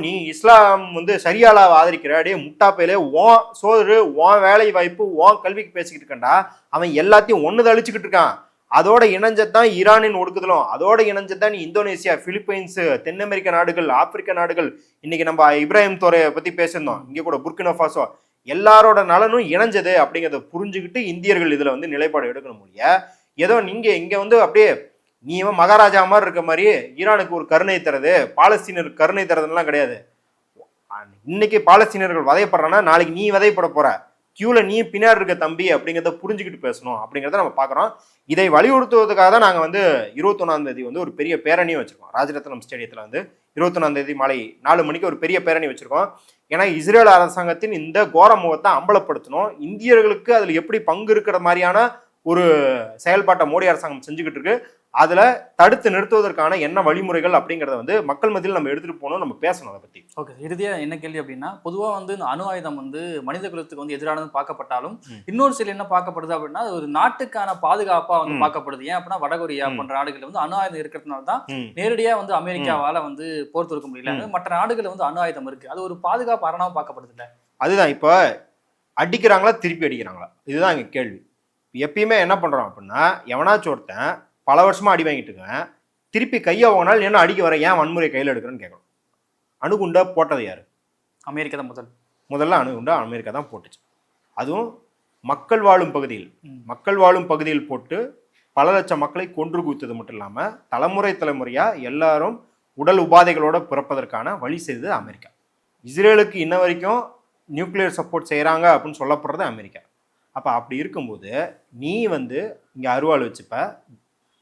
Speaker 1: நீ இஸ்லாம் சரியாலாவை ஆதரிக்கிற, டே முட்டாப்பையிலே உன் சோறு, உன் வேலை வாய்ப்பு, உன் கல்விக்கு பேசிக்கிட்டு இருக்கண்டா. அவன் எல்லாத்தையும் ஒன்று அழிச்சுக்கிட்டு இருக்கான். அதோட இணைஞ்சதான் ஈரானின் ஒடுக்குதலும், அதோட இணைஞ்சதான் இந்தோனேசியா, பிலிப்பைன்ஸ், தென் அமெரிக்க நாடுகள், ஆப்பிரிக்க நாடுகள். இன்னைக்கு நம்ம இப்ராஹிம் தோரையை பத்தி பேசியிருந்தோம், இங்க கூட புர்கினா ஃபாசோ, எல்லாரோட நலனும் இணைஞ்சது அப்படிங்கிறத புரிஞ்சுக்கிட்டு இந்தியர்கள் இதுல நிலைப்பாடு எடுக்கணும் முடிய. ஏதோ நீங்க இங்க அப்படியே நீ மகாராஜா மாதிரி இருக்க மாதிரி ஈரானுக்கு ஒரு கருணை தரது, பாலஸ்தீனருக்கு கருணை தரதுலாம் கிடையாது. இன்னைக்கு பாலஸ்தீனர்கள் வதைப்படுறான்னா நாளைக்கு நீ வதைப்பட போற, கியூல நீ பின்னாடி இருக்க தம்பி அப்படிங்கிறத புரிஞ்சுக்கிட்டு பேசணும் அப்படிங்கிறத நம்ம பார்க்குறோம். இதை வலியுறுத்துவதற்காக தான் நாங்கள் 21ஆம் தேதி ஒரு பெரிய பேரணியும் வச்சிருக்கோம். ராஜரத்னம் ஸ்டேடியத்தில் 21ஆம் தேதி மாலை 4 மணிக்கு ஒரு பெரிய பேரணி வச்சிருக்கோம். ஏன்னா இஸ்ரேல் அரசாங்கத்தின் இந்த கோர முகத்தை அம்பலப்படுத்தணும். இந்தியர்களுக்கு அதில் எப்படி பங்கு இருக்கிற மாதிரியான ஒரு செயல்பாட்டை மோடி அரசாங்கம் செஞ்சுக்கிட்டு இருக்கு. அதுல தடுத்து நிறுத்துவதற்கான என்ன வழிமுறைகள் அப்படிங்கறத மக்கள் மத்தியில் நம்ம எடுத்துட்டு போகணும், நம்ம பேசணும் அதை பத்தி.
Speaker 2: ஓகே, இறுதியா என்ன கேள்வி அப்படின்னா, பொதுவா இந்த அணு ஆயுதம் மனித குலத்துக்கு எதிரானது பார்க்கப்பட்டாலும் இன்னொரு சில என்ன பார்க்கப்படுது அப்படின்னா, ஒரு நாட்டுக்கான பாதுகாப்பா பார்க்கப்படுது. ஏன் அப்படின்னா வடகொரியா போன்ற நாடுகள் அணு ஆயுதம் இருக்கிறதுனால தான் நேரடியா அமெரிக்காவால போர் தொடுக்க முடியல. மற்ற நாடுகள் அணு ஆயுதம் இருக்கு, அது ஒரு பாதுகாப்பு அரணாவும் பார்க்கப்படுது இல்ல.
Speaker 1: அதுதான் இப்ப அடிக்கிறாங்களா திருப்பி அடிக்கிறாங்களா, இதுதான் இங்க கேள்வி. எப்பயுமே என்ன பண்றோம் அப்படின்னா, எவனாச்சும் ஒருத்தன் பல வருஷமா அடி வாங்கிட்டு இருக்கேன், திருப்பி கையை வாங்கினால் என்ன அடிக்க வர, ஏன் வன்முறை கையில் எடுக்கிறேன்னு கேட்கணும். அணுகுண்டை போட்டது யாரு?
Speaker 2: அமெரிக்கா தான். முதல்ல
Speaker 1: அணுகுண்டை அமெரிக்கா தான் போட்டுச்சு. அதுவும் மக்கள் வாழும் பகுதியில் போட்டு பல லட்சம் மக்களை கொன்று குவித்தது மட்டும் இல்லாமல் தலைமுறையா எல்லாரும் உடல் உபாதைகளோட பிறப்பதற்கான வழி செய்தது அமெரிக்கா. இஸ்ரேலுக்கு இன்ன வரைக்கும் நியூக்ளியர் சப்போர்ட் செய்கிறாங்க அப்படின்னு சொல்லப்படுறது அமெரிக்கா. அப்போ அப்படி இருக்கும்போது நீ இங்கே அருவாள் வச்சுப்ப,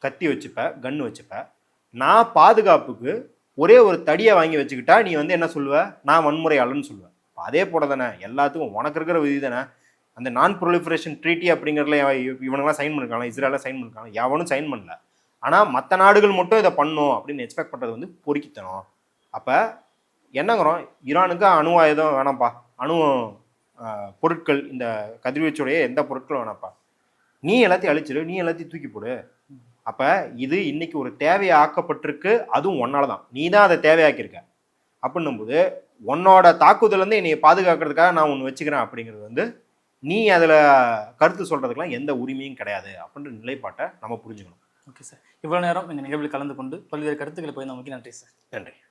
Speaker 1: கத்தி வச்சுப்ப, கன்று வச்சுப்ப, நான் பாதுகாப்புக்கு ஒரே ஒரு தடியை வாங்கி வச்சுக்கிட்டா நீ என்ன சொல்லுவ, நான் வன்முறையாளன்னு சொல்லுவேன். அதே போல தானே எல்லாத்துக்கும் உனக்கு இருக்கிற விதி தானே. அந்த நான் ப்ரொலிஃபரேஷன் ட்ரீட்டி அப்படிங்கிறதுல இவனுங்களாம் சைன் பண்ணிருக்காங்க, இஸ்ரேலில் சைன் பண்ணிருக்காங்க, எவனும் சைன் பண்ணல. ஆனால் மற்ற நாடுகள் மட்டும் இதை பண்ணும் அப்படின்னு எக்ஸ்பெக்ட் பண்ணுறது பொறுக்கித்தனம். அப்போ என்னங்கிறோம், ஈரானுக்கு அணு ஆயுதம் வேணாம்ப்பா, அணு பொருட்கள், இந்த கதிர்வீச்சுடைய எந்த பொருட்களும் வேணாம்ப்பா, நீ எல்லாத்தையும் அழிச்சிரு, நீ எல்லாத்தையும் தூக்கி போடு. அப்போ இது இன்னைக்கு ஒரு தேவையை ஆக்கப்பட்டிருக்கு, அதுவும் ஒன்னால தான், நீ தான் அதை தேவையாக்கியிருக்க. அப்படின்னும் போது உன்னோட தாக்குதல் என்னை பாதுகாக்கிறதுக்காக நான் ஒன்று வச்சுக்கிறேன் அப்படிங்கிறது நீ அதில் கருத்து சொல்கிறதுக்கெலாம் எந்த உரிமையும் கிடையாது அப்படின்ற நிலைப்பாட்டை நம்ம புரிஞ்சுக்கணும்.
Speaker 2: ஓகே சார், இவ்வளோ நேரம் எங்கள் நிகழ்வில் கலந்து கொண்டு பல்வேறு கருத்துக்களை போய் நமக்கு நன்றி சார்.
Speaker 1: நன்றி.